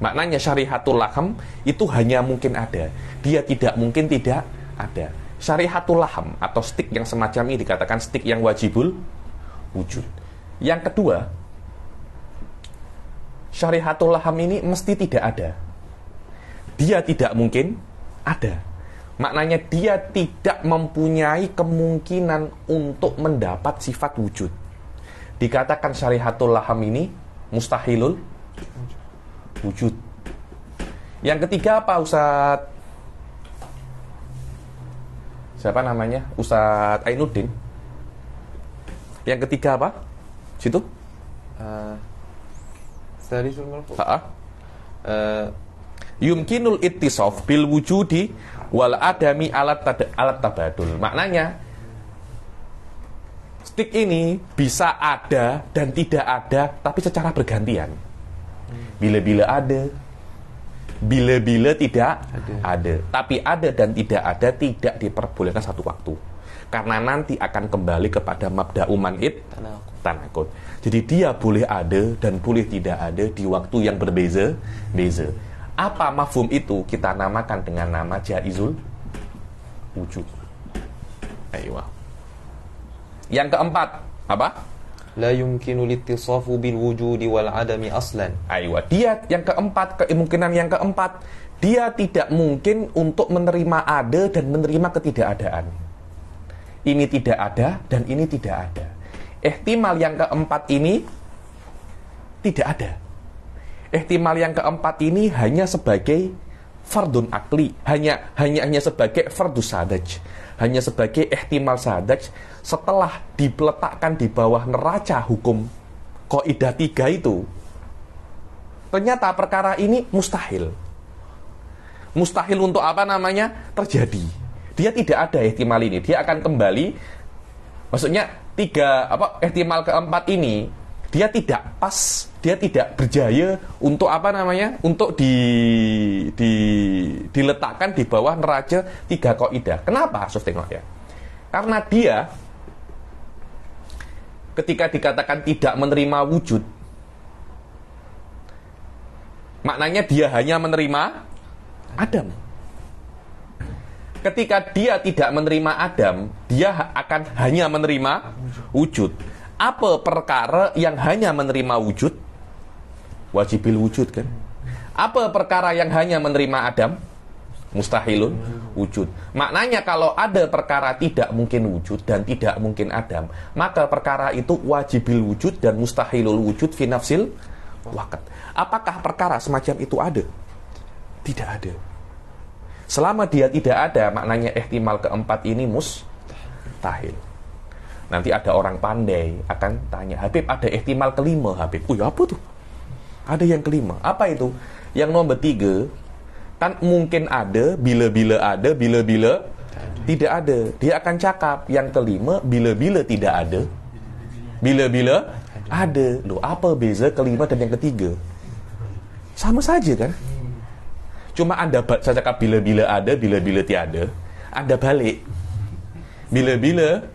Maknanya syarihatul laham itu hanya mungkin ada. Dia tidak mungkin tidak ada. Syarihatul laham atau stick yang semacam ini dikatakan stick yang wajibul wujud. Yang kedua, syarihatul laham ini mesti tidak ada. Dia tidak mungkin ada. Maknanya dia tidak mempunyai kemungkinan untuk mendapat sifat wujud. Dikatakan syarihatul laham ini mustahilul wujud. Yang ketiga apa, Ustadz? Siapa namanya? Ustadz Ainuddin. Yang ketiga apa? Situ? Salisul marfu. Yumkinul ittisaf bil wujudi wal adami alat tabadul. Maknanya stick ini bisa ada dan tidak ada, tapi secara bergantian. Bila-bila ada, bila-bila tidak ada. Tapi ada dan tidak ada tidak diperbolehkan satu waktu. Karena nanti akan kembali kepada mabda'u man'id tanakut. Jadi dia boleh ada dan boleh tidak ada di waktu yang berbeza-beza. Apa mafhum itu? Kita namakan dengan nama jaizul wujud. Ayo. Yang keempat, apa? La yumkinu littisafu bil wujudi wal adami aslan. Ayo. Dia yang keempat, kemungkinan yang keempat, dia tidak mungkin untuk menerima ada dan menerima ketidakadaan. Ini tidak ada dan ini tidak ada. Ihtimal yang keempat ini tidak ada. Ihtimal yang keempat ini hanya sebagai fardun akli, hanya sebagai fardus sadaj, hanya sebagai ihtimal saja setelah diletakkan di bawah neraca hukum kaidah 3 itu. Ternyata perkara ini mustahil. Mustahil untuk apa namanya? Terjadi. Dia tidak ada ihtimal ini. Dia akan kembali, maksudnya ihtimal keempat ini dia tidak pas, dia tidak berjaya untuk apa namanya? Untuk diletakkan di bawah neraca 3 kaidah. Kenapa? Harus tengok ya. Karena dia ketika dikatakan tidak menerima wujud, maknanya dia hanya menerima Adam. Ketika dia tidak menerima Adam, dia akan hanya menerima wujud. Apa perkara yang hanya menerima wujud? Wajibil wujud kan? Apa perkara yang hanya menerima Adam? Mustahilun wujud. Maknanya kalau ada perkara tidak mungkin wujud dan tidak mungkin Adam, maka perkara itu wajibil wujud dan mustahilul wujud fi nafsil waqt. Apakah perkara semacam itu ada? Tidak ada. Selama dia tidak ada, maknanya ihtimal keempat ini mustahil. Nanti ada orang pandai akan tanya, Habib ada ihtimal kelima Habib. Apa tuh? Ada yang kelima. Apa itu? Yang nomor 3 kan mungkin ada, bila-bila ada, bila-bila tidak ada. Dia akan cakap yang kelima bila-bila tidak ada, bila-bila ada. Loh, apa beza kelima dan yang ketiga? Sama saja kan? Cuma Anda saya cakap bila-bila ada, bila-bila tiada, Anda balik. Bila-bila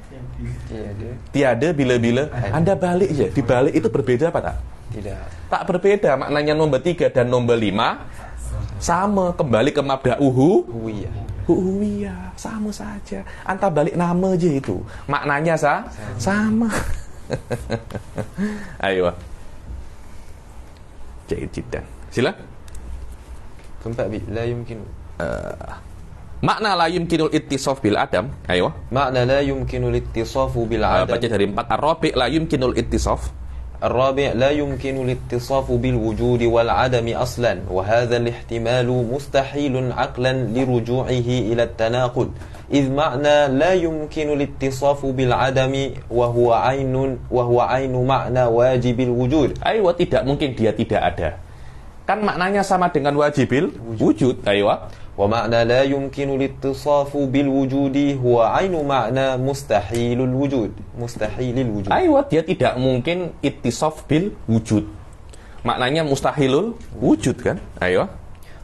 tiada, bila-bila Anda balik aja. Dibalik itu berbeda apa tak? Tidak. Tak berbeda. Maknanya nomor 3 dan nomor 5 sama, kembali ke mabda huwiyah. Sama saja. Anta balik nama aja itu. Maknanya sama. Ayo. Jaidan. Sila. Keempat, la yumkin. Makna la yumkinul ittisaf bil adam. Ayo. Makna la yumkinul ittisafu bil adam. Baca dari 4. Ar-rabi' la yumkinul ittisaf. الرابع لا يمكن الاتصاف بالوجود والعدم أصلا وهذا الاحتمال مستحيل عقلا لرجوعه إلى التناقض إذ معنى لا يمكن الاتصاف بالعدم وهو عين معنى واجب الوجود. Aywa, tidak mungkin dia tidak ada. Kan maknanya sama dengan wajibil wujud. Aywa. ومعنى لا يمكن الاتصاف بالوجود هو عين معنى مستحيل الوجود. Aywa, dia tidak mungkin ittisaf bil wujud. Maknanya mustahilul wujud kan? Aywa.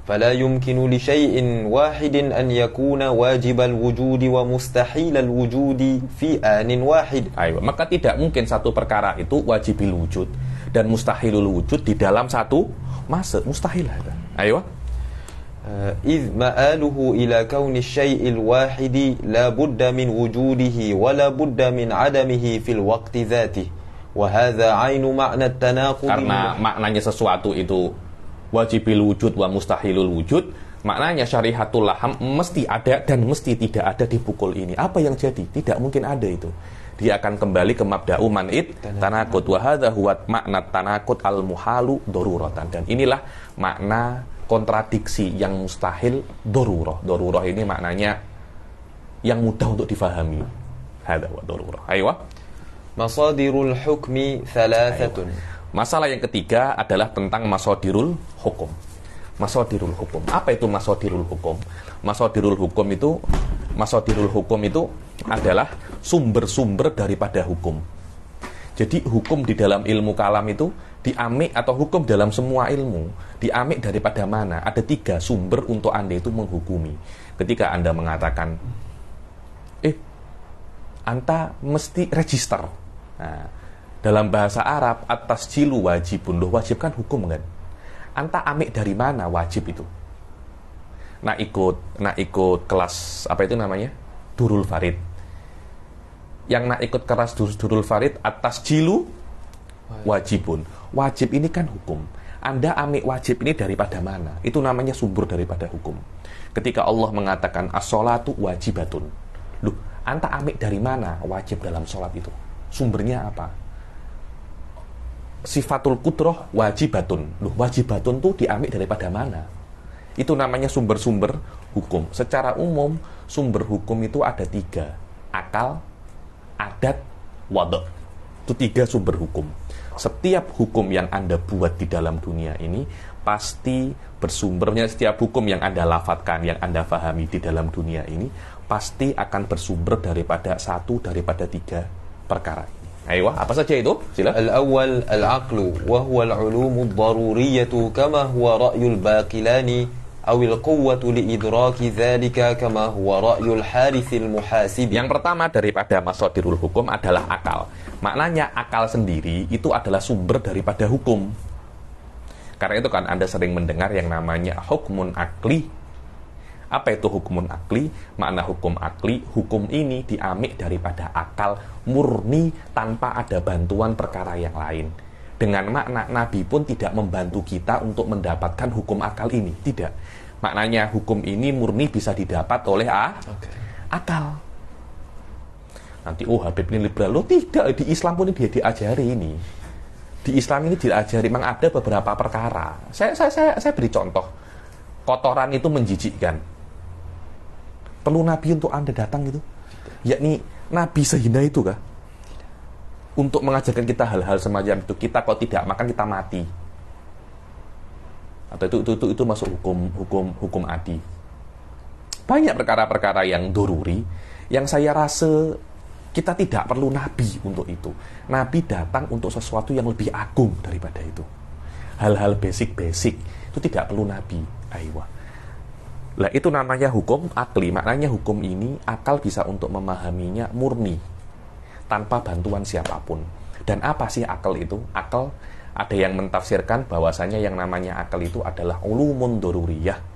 فلا يمكن لشيء واحد أن يكون واجب الوجود ومستحيل الوجود في آن واحد. Aywa, maka tidak mungkin satu perkara itu wajibil wujud dan mustahilul wujud di dalam satu masa. Mustahil ada. Aywa. إذ مآله إلى كون الشيء الواحد لا بد من وجوده ولا بد من عدمه في الوقت ذاته وهذا عين معنى التناقض. Karena maknanya sesuatu itu wajibil wujud wa mustahilul wujud, maknanya syarihatul laham mesti ada dan mesti tidak ada di pukul ini. Apa yang jadi? Tidak mungkin ada itu. Dia akan kembali ke mabda'u man'id tanaqud wa hadza huwa makna tanaqud al muhalu daruratan. Dan inilah makna kontradiksi yang mustahil darurah. Darurah ini maknanya yang mudah untuk difahami. Hadza wa darurah. Aywa. Masadirul hukmi thalathatun. Masalah yang ketiga adalah tentang masadirul hukum. Masadirul hukum. Apa itu masadirul hukum? Masadirul hukum itu adalah sumber-sumber daripada hukum. Jadi hukum di dalam ilmu kalam itu diamik, atau hukum dalam semua ilmu diamik daripada mana? Ada 3 sumber untuk Anda itu menghukumi. Ketika Anda mengatakan Anta mesti register. Nah, dalam bahasa Arab atas jilu wajibun. Loh, wajib kan hukum kan? Anta amik dari mana wajib itu? Nak ikut kelas apa itu namanya? Durul Farid. Yang nak ikut kelas Durul Farid atas jilu wajibun. Wajib ini kan hukum. Anda amik wajib ini daripada mana? Itu namanya sumber daripada hukum. Ketika Allah mengatakan as-sholatu wajibatun. Loh, Anta amik dari mana wajib dalam sholat itu? Sumbernya apa? Sifatul qudrah wajibatun. Loh, wajibatun tuh diamik daripada mana? Itu namanya sumber-sumber hukum. Secara umum, sumber hukum itu ada 3. Akal, adat, wada'. Itu 3 sumber hukum. Setiap hukum yang Anda buat di dalam dunia ini pasti bersumbernya, setiap hukum yang Anda lafadzkan, yang Anda fahami di dalam dunia ini pasti akan bersumber daripada 3 perkara ini. Ayo, apa saja itu? Sila. Al-awwal al-aqlu wa huwa al-'ulum ad-daruriyyah kama huwa ra'yul baqilani aw al-quwwatu li idraki dzalika kama huwa ra'yul harithil muhasibi. Yang pertama daripada masadirul hukum adalah akal. Maknanya akal sendiri itu adalah sumber daripada hukum. Karena itu kan Anda sering mendengar yang namanya hukmun akli. Apa itu hukmun akli? Makna hukum akli, hukum ini diambil daripada akal murni tanpa ada bantuan perkara yang lain. Dengan makna Nabi pun tidak membantu kita untuk mendapatkan hukum akal ini. Tidak. Maknanya hukum ini murni bisa didapat oleh akal. Nanti, Habib ini liberal. Loh, tidak. Di Islam pun dia diajari ini. Di Islam ini diajari, memang ada beberapa perkara. Saya beri contoh. Kotoran itu menjijikkan. Perlu Nabi untuk Anda datang gitu? Yakni, Nabi sehina itu kah? Untuk mengajarkan kita hal-hal semacam itu. Kita kalau tidak makan, kita mati. Atau itu masuk hukum adi. Banyak perkara-perkara yang doruri, yang saya rasa kita tidak perlu Nabi untuk itu. Nabi datang untuk sesuatu yang lebih agung daripada itu. Hal-hal basic itu tidak perlu Nabi. Aywa. Lah itu namanya hukum akli. Maknanya hukum ini akal bisa untuk memahaminya murni tanpa bantuan siapapun. Dan apa sih akal itu? Akal, ada yang mentafsirkan bahwasanya yang namanya akal itu adalah ulumun doruriyah.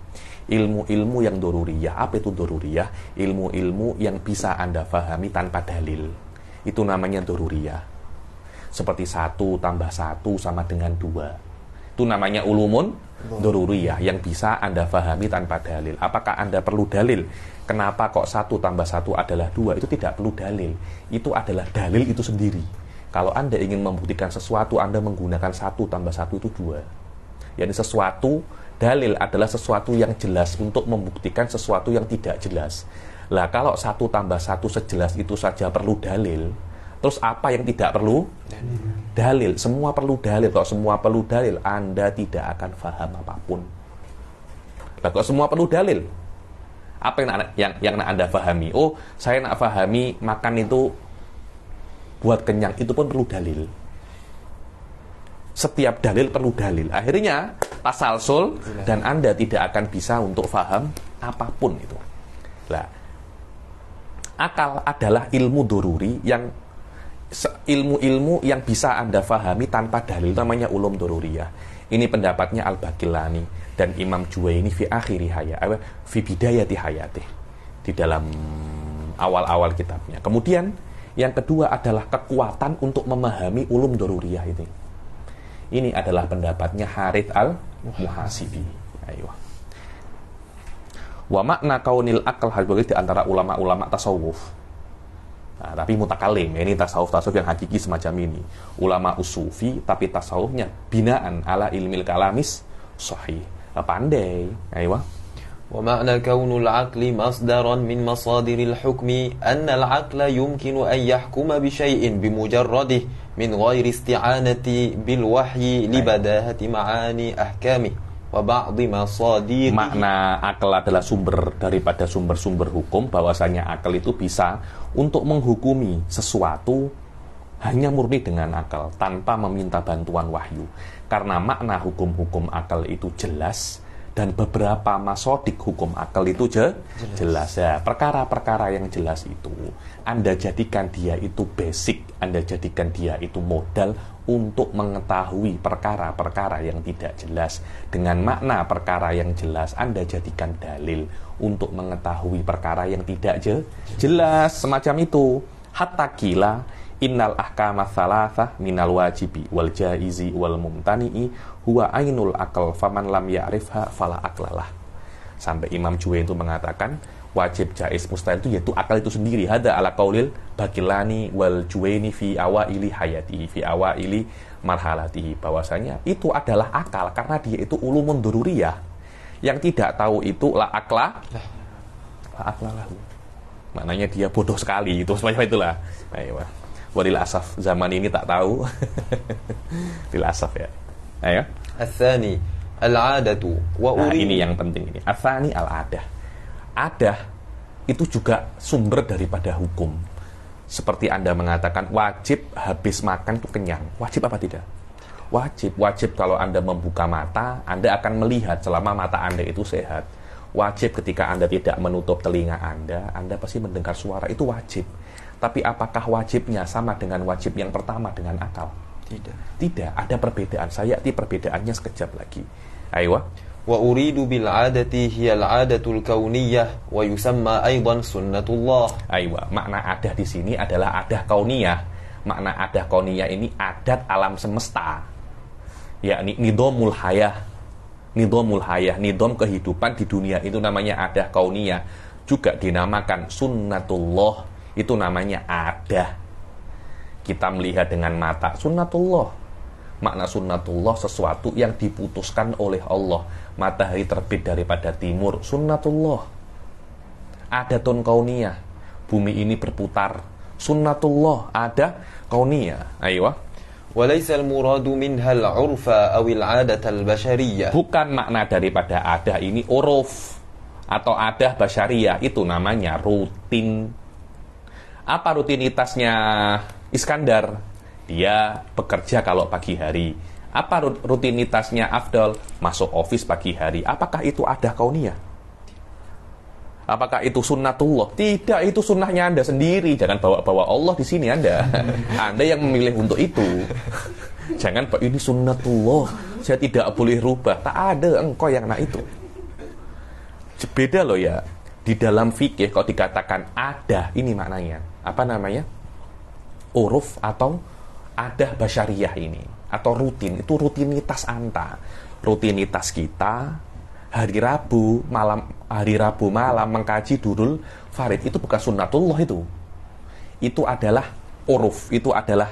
Ilmu-ilmu yang doruriyah. Apa itu doruriyah? Ilmu-ilmu yang bisa Anda fahami tanpa dalil. Itu namanya doruriyah. Seperti 1 tambah 1 sama dengan 2. Itu namanya ulumun doruriyah, yang bisa Anda fahami tanpa dalil. Apakah Anda perlu dalil? Kenapa kok 1 tambah 1 adalah 2? Itu tidak perlu dalil. Itu adalah dalil itu sendiri. Kalau Anda ingin membuktikan sesuatu, Anda menggunakan 1 tambah 1 itu 2. Yani sesuatu, dalil adalah sesuatu yang jelas untuk membuktikan sesuatu yang tidak jelas. Lah kalau 1 tambah 1 sejelas itu saja perlu dalil, terus apa yang tidak perlu? Dalil. Semua perlu dalil. Kalau semua perlu dalil, Anda tidak akan paham apapun. Lah kalau semua perlu dalil, apa yang nak Anda pahami? Oh, saya nak pahami makan itu buat kenyang, itu pun perlu dalil. Setiap dalil perlu dalil. Akhirnya tasalsul dan Anda tidak akan bisa untuk faham apapun itu. Nah, akal adalah ilmu doruri yang ilmu-ilmu yang bisa Anda fahami tanpa dalil, namanya ulum doruriyah. Ini pendapatnya Al-Baqillani dan Imam Juwaini fi akhiri hayatih, fi bidayati hayatih, di dalam awal-awal kitabnya. Kemudian yang kedua adalah kekuatan untuk memahami ulum doruriyah ini. Ini adalah pendapatnya Harith al-Muhasibi. Ayo. Wa makna kaunil akal hadis di antara ulama-ulama tasawuf. Nah, tapi mutakalim, ini tasawuf yang hakiki semacam ini. Ulama usufi, tapi tasawufnya binaan ala ilmil kalamis sahih. Pandai. Ayo. Wa makna kaunul aqli masdaran min masadiril hukmi anna al-aqla yumkinu an yahkuma bi syai'in bimujarradih min ghairi isti'anati bil wahyi li badahati ma'ani ahkami wa ba'dhi masadir. Makna akal adalah sumber daripada sumber-sumber hukum, bahwasanya akal itu bisa untuk menghukumi sesuatu hanya murni dengan akal tanpa meminta bantuan wahyu. Karena makna hukum-hukum akal itu jelas dan beberapa masodik hukum akal itu jelas. Ya, perkara-perkara yang jelas itu Anda jadikan dia itu basic, Anda jadikan dia itu modal untuk mengetahui perkara-perkara yang tidak jelas. Dengan makna perkara yang jelas, Anda jadikan dalil untuk mengetahui perkara yang tidak jelas. Semacam itu. Hatta kila innal ahkama tsalatsa minal wajibi wal jaizi wal mumtani'i huwa ainul aql faman lam ya'rifha fala aqlalah. Sampai Imam Juwaini itu mengatakan wajib, jaiz, mustahil itu yaitu akal itu sendiri. Hada ala qaulil Baqillani wal Juwaini fi awaili hayatihi fi awaili marhalatihi, bahwasanya itu adalah akal karena dia itu ulumun dururiyah. Yang tidak tahu itu la akla lahu. Maknanya dia bodoh sekali, itu semacam itulah. Ayo. Walil asaf, zaman ini tak tahu. Lil asaf ya. Ayo. Al-thani al-'adatu wa Nah, uridu. ini yang penting ini. Al-thani al-adah. Adah itu juga sumber daripada hukum. Seperti Anda mengatakan wajib habis makan itu kenyang. Wajib apa tidak? Wajib. Wajib kalau Anda membuka mata, Anda akan melihat selama mata Anda itu sehat. Wajib ketika Anda tidak menutup telinga Anda pasti mendengar suara, itu wajib. Tapi apakah wajibnya sama dengan wajib yang pertama dengan akal? Tidak, ada perbedaan. Saya arti perbedaannya sekejap lagi. Ayo. Wa uridu bil 'adati hiya al-'adatul kauniyah wa yusamma aidan sunnatullah. Ayo, makna adah di sini adalah adah kauniyah. Makna adah kauniyah ini adat alam semesta. Yakni nidhamul hayah. Nidhamul hayah, nidham kehidupan di dunia itu namanya adah kauniyah. Juga dinamakan sunnatullah. Itu namanya adah. Kita melihat dengan mata, sunnatullah. Makna sunnatullah sesuatu yang diputuskan oleh Allah. Matahari terbit daripada timur, sunnatullah. Adatun kauniyah, bumi ini berputar, sunnatullah. Ada kauniyah. Ayo. Walaysa al-muradu minha al-'urfa aw al-'adata al-bashariyah. Bukan makna daripada adah ini uruf atau adah basyariah, itu namanya rutin. Apa rutinitasnya Iskandar? Dia bekerja kalau pagi hari. Apa rutinitasnya Afdal? Masuk office pagi hari. Apakah itu adah kauniyah? Apakah itu sunnatullah? Tidak, itu sunnahnya Anda sendiri. Jangan bawa-bawa Allah di sini Anda. Anda yang memilih untuk itu. Jangan, Pak, ini sunnatullah, saya tidak boleh rubah. Tak ada, engkau yang nak itu. Beda loh ya. Di dalam fikih kalau dikatakan adah, ini maknanya apa namanya? Uruf atau adah basyariah ini, atau rutin. Itu rutinitas Anda. Rutinitas kita hari Rabu malam mengkaji Durul Farid, itu bukan sunnatullah itu. Itu adalah uruf, itu adalah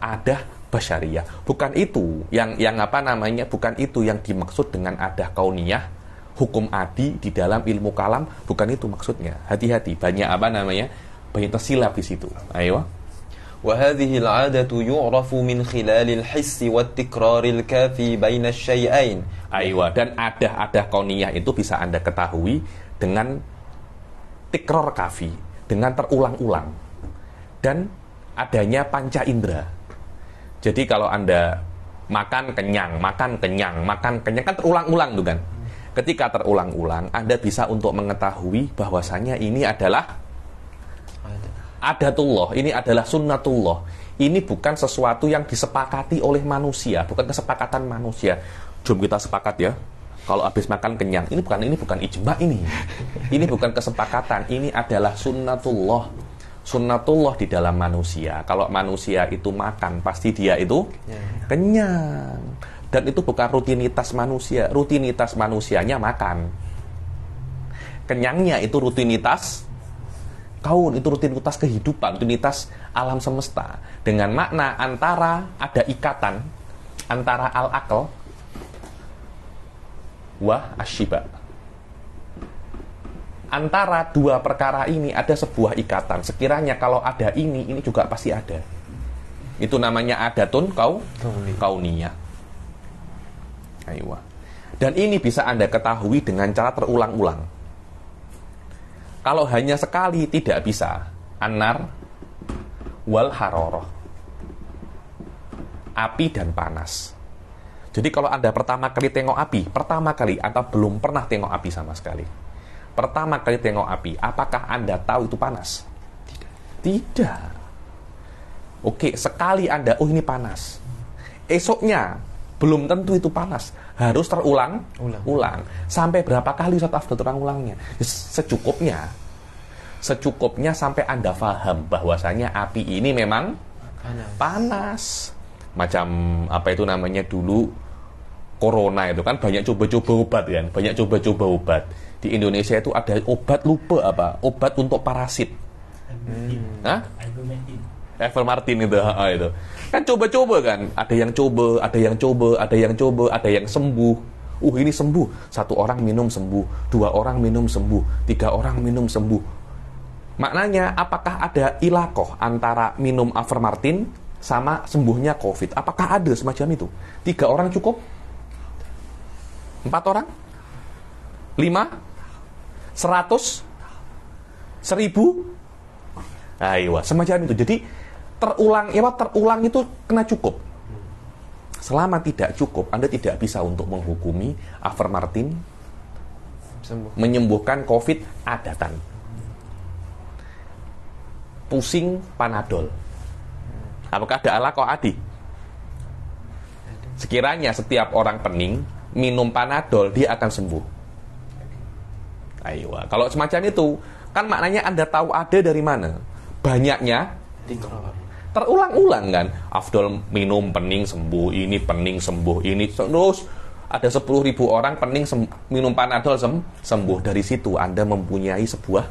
adah basyariah. Bukan itu yang apa namanya? Bukan itu yang dimaksud dengan adah kauniyah. Hukum adi di dalam ilmu kalam, bukan itu maksudnya. Hati-hati, banyak apa namanya? Banyak tersilap di situ. Ayo. Wa hadhihi al-'adatu yu'rafu min khilalil hissi wat tikraril kafi baina asy-syai'ain. Ayo, dan adah kauniyah itu bisa Anda ketahui dengan tikrar kafi, dengan terulang-ulang. Dan adanya panca indera. Jadi kalau Anda makan kenyang kan terulang-ulang tuh kan. Ketika terulang-ulang, Anda bisa untuk mengetahui bahwasanya ini adalah adatullah, ini adalah sunnatullah. Ini bukan sesuatu yang disepakati oleh manusia, bukan kesepakatan manusia. Jom kita sepakat ya. Kalau habis makan kenyang, ini bukan ijma ini. Ini bukan kesepakatan, ini adalah sunnatullah. Sunnatullah di dalam manusia. Kalau manusia itu makan, pasti dia itu kenyang. Dan itu bukan rutinitas manusia. Rutinitas manusianya makan. Kenyangnya itu rutinitas kaun, itu rutinitas kehidupan, rutinitas alam semesta. Dengan makna antara ada ikatan antara al-aql wa asyiba. Antara dua perkara ini ada sebuah ikatan. Sekiranya kalau ada ini juga pasti ada. Itu namanya adatun kauniyah. Ayo. Dan ini bisa Anda ketahui dengan cara terulang-ulang. Kalau hanya sekali tidak bisa. An-nar wal haroroh. Api dan panas. Jadi kalau Anda pertama kali tengok api, atau belum pernah tengok api sama sekali. Pertama kali tengok api, apakah Anda tahu itu panas? Tidak. Oke, sekali Anda, oh ini panas. Esoknya belum tentu itu panas, harus terulang. Sampai berapa kali Ustaz Afdal terulang-ulangnya? Secukupnya sampai Anda paham bahwasanya api ini memang panas. Macam apa itu namanya dulu, corona itu kan banyak coba-coba obat kan, Di Indonesia itu ada obat, lupa apa, obat untuk parasit. Evermartin itu. Kan coba-coba kan, ada yang coba, ada yang sembuh. Ini sembuh. 1 orang minum sembuh, 2 orang minum sembuh, 3 orang minum sembuh. Maknanya, apakah ada ilakoh antara minum Avermartin sama sembuhnya COVID? Apakah ada semacam itu? 3 orang cukup? 4 orang? 5? 100? 1000? Ayo, semacam itu. Jadi terulang itu kena cukup. Selama tidak cukup, Anda tidak bisa untuk menghukumi Avermartin menyembuhkan COVID adatan. Pusing Panadol. Apakah ada alakoh adi? Sekiranya setiap orang pening minum Panadol, dia akan sembuh. Ayo, kalau semacam itu, kan maknanya Anda tahu ada dari mana? Banyaknya terulang-ulang kan. Afdol minum pening sembuh, ini pening sembuh, ini terus ada 10.000 orang pening minum Panadol sembuh. Dari situ Anda mempunyai sebuah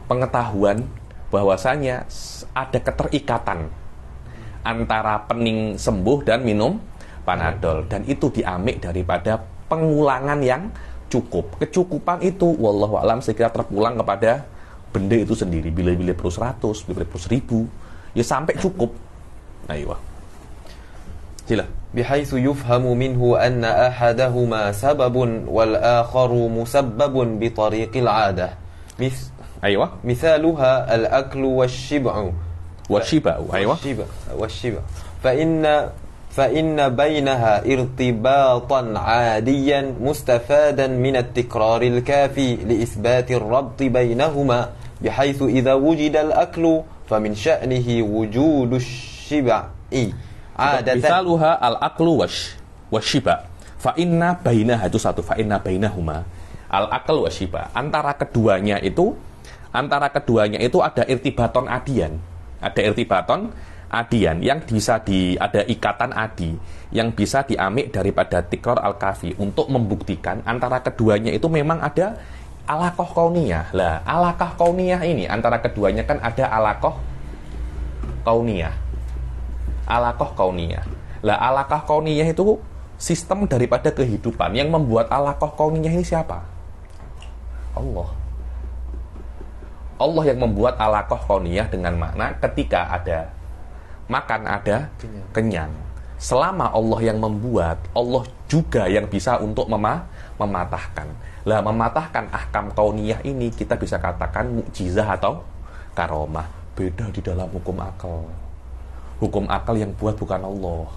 pengetahuan bahwasanya ada keterikatan antara pening sembuh dan minum Panadol, dan itu diambil daripada pengulangan yang cukup. Kecukupan itu wallahu alam saya kira terpulang kepada benda itu sendiri. Bila-bila perlu 100, bila-bila perlu 1000, ya sampai cukup. Ayo. Sila. بحيث يفهم منه أن أحدهما سبب والآخر مسبب بطريق العادة. أيوة. مثالها الأكل والشبع. والشبع. أيوة. والشبع. فإن بينها ارتباطا عاديا مستفادا من التكرار الكافي لإثبات الربط بينهما بحيث إذا وجد الأكل فمن شأنه وجود الشبع عادة. مثالها الأكل والشبع فإن بينها itu satu فإن بينهما الأكل والشبع antara keduanya itu ada irtibaton adian, yang bisa ada ikatan adi yang bisa diambil daripada tikrar al-kafi untuk membuktikan antara keduanya itu memang ada alakoh kauniyah. Lah, alakoh kauniyah ini antara keduanya kan ada alakoh kauniyah. Lah, alakoh kauniyah itu sistem daripada kehidupan. Yang membuat alakoh kauniyah ini siapa? Allah yang membuat alakoh kauniyah dengan makna ketika ada makan ada kenyang. Selama Allah yang membuat, Allah juga yang bisa untuk mematahkan. Lah, mematahkan ahkam kauniyah ini kita bisa katakan mukjizah atau karomah. Beda di dalam hukum akal. Hukum akal yang buat bukan Allah.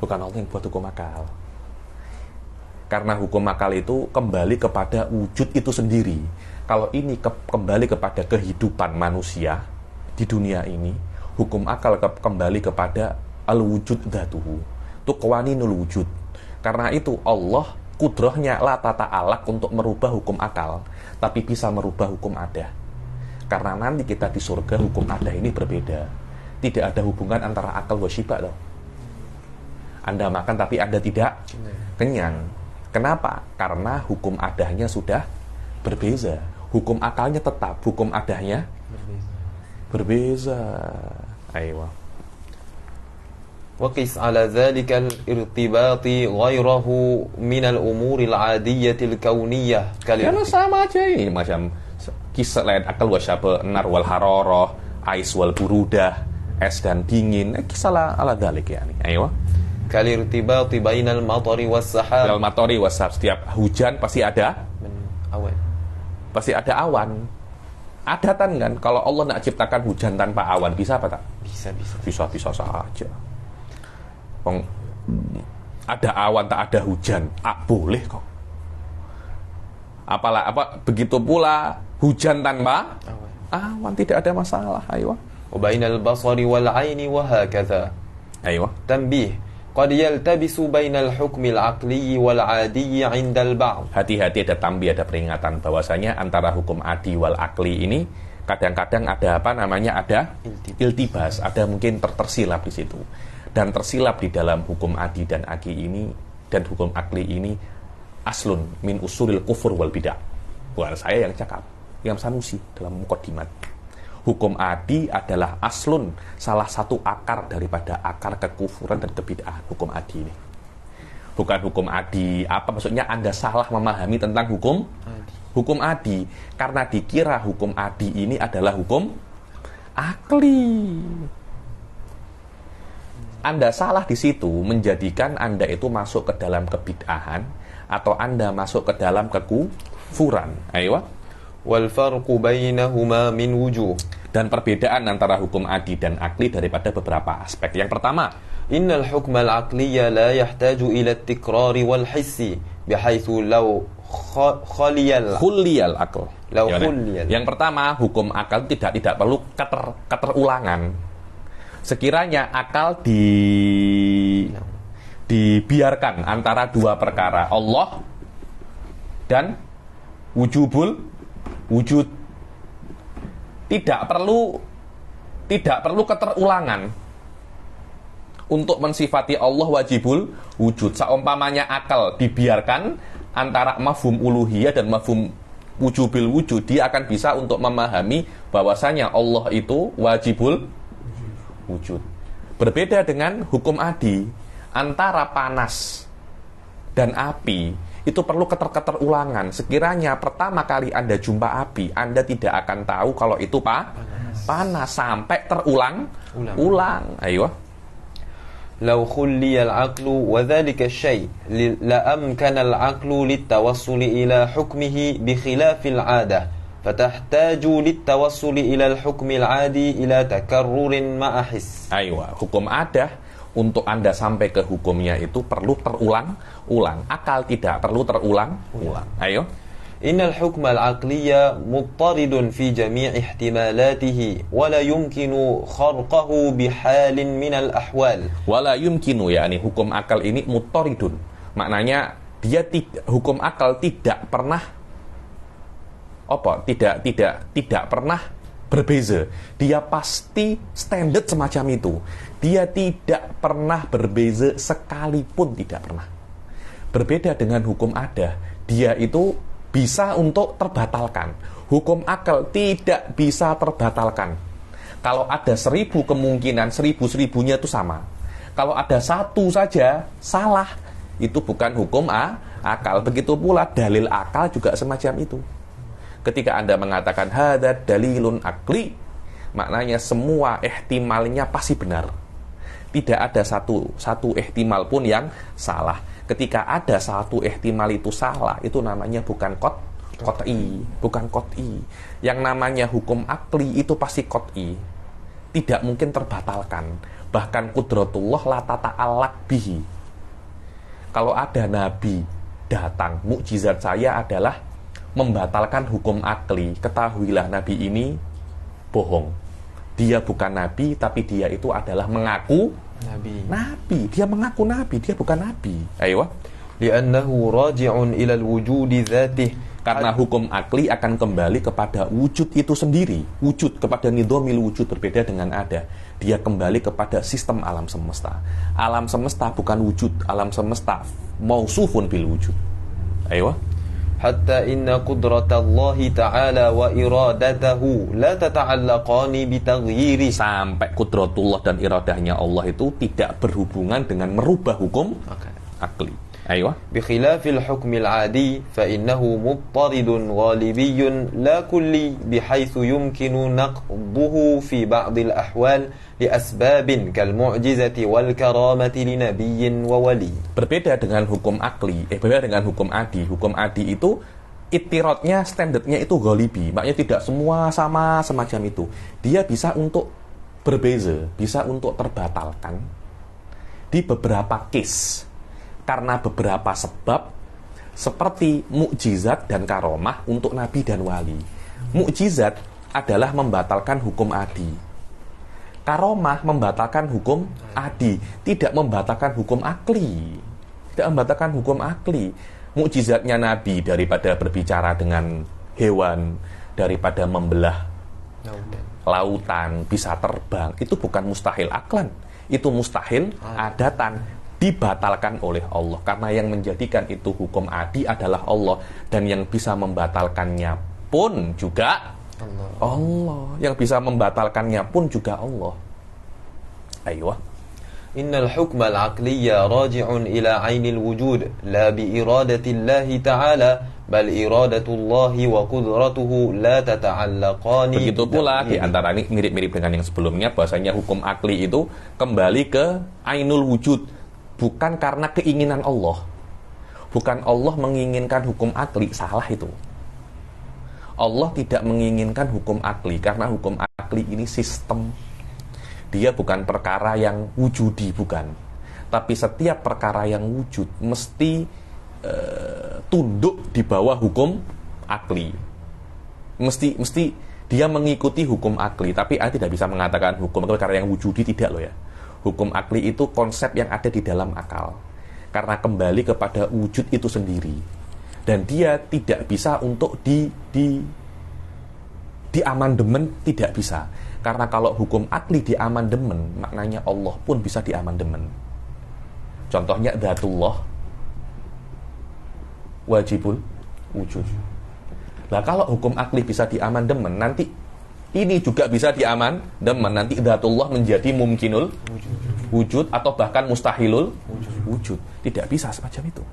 Bukan Allah yang buat hukum akal. Karena hukum akal itu kembali kepada wujud itu sendiri. Kalau ini kembali kepada kehidupan manusia di dunia ini, hukum akal kembali kepada al-wujud dhatuhu. Itu qawaninul wujud. Karena itu Allah kudrahnya la tata alak untuk merubah hukum akal, tapi bisa merubah hukum adah. Karena nanti kita di surga hukum adah ini berbeda. Tidak ada hubungan antara akal wa syiba loh. Anda makan tapi Anda tidak kenyang. Kenapa? Karena hukum adahnya sudah berbeza. Hukum akalnya tetap, hukum adahnya berbeza. Ayo. وقس على ذلك الارتباط غيره من الأمور العادية الكونية karena sama aja ini macam kisah lain akal wasyaba nar wal hararah ais wal burudah es dan dingin kisah ala dalik ya nih. Ayo. كالارتباط بين المطر والسحاب. Al-matari wasab, setiap hujan pasti ada awan. Pasti ada awan. Adatan kan kalau Allah nak ciptakan hujan tanpa awan bisa apa tak? Bisa saja. Ada awan tak ada hujan, boleh kok. Begitu pula hujan tanpa awan tidak ada masalah. Ayo. وبين البصر والعين وهكذا. Ayo. تنبيه قد يلتبس بين الحكم العقلي والعادي عند البعض. Hati-hati, ada tambih, ada peringatan bahwasanya antara hukum adi wal akli ini kadang-kadang ada ada iltibas, ada mungkin tersilap di situ. Dan tersilap di dalam hukum adi dan agi ini dan hukum akli ini aslun min usulil kufur wal bidah. Bukan saya yang cakap, Imam Sanusi dalam Muqaddimat. Hukum adi adalah aslun, salah satu akar daripada akar kekufuran dan kebid'ahan hukum adi ini. Bukan hukum adi. Apa maksudnya? Anda salah memahami tentang hukum adi. Karena dikira hukum adi ini adalah hukum akli. Anda salah di situ, menjadikan Anda itu masuk ke dalam kebid'ahan atau Anda masuk ke dalam kekufuran. Ayo. Wal farqu bainahuma min wujuh. Dan perbedaan antara hukum adi dan akli daripada beberapa aspek. Yang pertama, innal hukma al-aqliyya la yahtaju ila at-tikrari wal hissi bihaitsu law khuliyal akal. Yang pertama, hukum akal tidak perlu keterulangan. Sekiranya akal dibiarkan antara dua perkara, Allah dan wujud, tidak perlu keterulangan untuk mensifati Allah wajibul wujud. Seumpamanya akal dibiarkan antara mafhum uluhiyah dan mafhum wujubil wujud, dia akan bisa untuk memahami bahwasanya Allah itu wajibul wujud. Berbeda dengan hukum adi, antara panas dan api itu perlu keterulangan. Sekiranya pertama kali Anda jumpa api, Anda tidak akan tahu kalau itu panas sampai terulang. Ayo. Law khulliya al-aqlu wa dhalika asy-syai' la amkana al-aqlu lit-tawassul ila hukmihi bi khilafil 'adah. Fatahtaju lit-tawassuli ila al-hukmi al-'adi ila takarrurin ma'ahis. Aywa, hukum adah untuk Anda sampai ke hukumnya itu perlu terulang-ulang. Akal tidak perlu terulang-ulang. Ayo. Innal hukma al-'aqliyya muttaridun fi jami' ihtimalatihi wa la yumkinu kharqahu bihalin min al-ahwal. Wa la yumkinu, yakni hukum akal ini muttaridun. Maknanya hukum akal tidak pernah tidak pernah berbeza. Dia pasti standar semacam itu. Dia tidak pernah berbeza sekalipun, tidak pernah. Berbeda dengan hukum adah, dia itu bisa untuk terbatalkan. Hukum akal tidak bisa terbatalkan. Kalau ada 1000 kemungkinan, 1000-1000-nya itu sama. Kalau ada satu saja salah, itu bukan hukum akal. Begitu pula dalil akal juga semacam itu. Ketika Anda mengatakan hadza dalilun akli, maknanya semua ihtimalnya pasti benar. Tidak ada satu ihtimal pun yang salah. Ketika ada satu ihtimal itu salah, itu namanya bukan qat'i, bukan qat'i. Yang namanya hukum akli itu pasti qat'i. Tidak mungkin terbatalkan. Bahkan qudratullah la tata'allaq bihi. Kalau ada nabi datang, mukjizat saya adalah membatalkan hukum akli, ketahuilah nabi ini bohong. Dia bukan nabi, tapi dia itu adalah mengaku nabi. Dia mengaku nabi, dia bukan nabi. Ayo. Li'annahu raji'un ila al-wujudi dzatih. Karena hukum akli akan kembali kepada wujud itu sendiri. Wujud, kepada nidhamil wujud, berbeda dengan ada. Dia kembali kepada sistem alam semesta. Alam semesta bukan wujud, alam semesta mausufun bil wujud. Ayo. Hatta inna qudratallahi ta'ala wa iradatahu la tata'allaqani bitaghyiri. Sampai kudratullah dan iradahnya Allah itu tidak berhubungan dengan merubah hukum akli. Ayo. Bi khilafil hukmil 'adi fa innahu muttaridun ghalibiyyun la kulli bihaitsu yumkinu naqduhu fi ba'dil ahwal li asbabin kal mu'jizati wal karamati li nabiyyin wa wali. Berbeda dengan hukum akli, berbeda dengan hukum adi. Hukum adi itu ittiradnya, standarnya itu ghalibi, maknanya tidak semua sama semacam itu. Dia bisa untuk berbeza, bisa untuk terbatalkan di beberapa case karena beberapa sebab, seperti mukjizat dan karomah untuk nabi dan wali. Mukjizat adalah membatalkan hukum adi. Karomah membatalkan hukum adi, tidak membatalkan hukum akli. Tidak membatalkan hukum akli. Mukjizatnya nabi daripada berbicara dengan hewan, daripada membelah lautan, bisa terbang, itu bukan mustahil aklan. Itu mustahil adatan, dibatalkan oleh Allah. Karena yang menjadikan itu hukum adi adalah Allah, dan yang bisa membatalkannya pun juga Allah. Yang bisa membatalkannya pun juga Allah. Ayo. Innal hukma al-aqliyya raji'un ila 'ainil wujud la bi iradatillahi ta'ala bal iradatullahi wa qudratuhu la tata'allaqani. Begitu pula di antara ini mirip-mirip dengan yang sebelumnya, bahasanya hukum akli itu kembali ke ainul wujud, bukan karena keinginan Allah. Bukan Allah menginginkan hukum akli, salah itu. Allah tidak menginginkan hukum akli karena hukum akli ini sistem. Dia bukan perkara yang wujudi, bukan. Tapi setiap perkara yang wujud mesti tunduk di bawah hukum akli. Mesti dia mengikuti hukum akli. Tapi Anda tidak bisa mengatakan hukum perkara yang wujudi, tidak loh ya. Hukum akli itu konsep yang ada di dalam akal, karena kembali kepada wujud itu sendiri. Dan dia tidak bisa untuk di amandemen, tidak bisa. Karena kalau hukum akli di amandemen, maknanya Allah pun bisa di amandemen. Contohnya dzatullah wajibul wujud. Nah, kalau hukum akli bisa diamandemen, nanti ini juga bisa diamandemen. Nanti dzatullah menjadi mumkinul wujud atau bahkan mustahilul wujud. Tidak bisa semacam itu.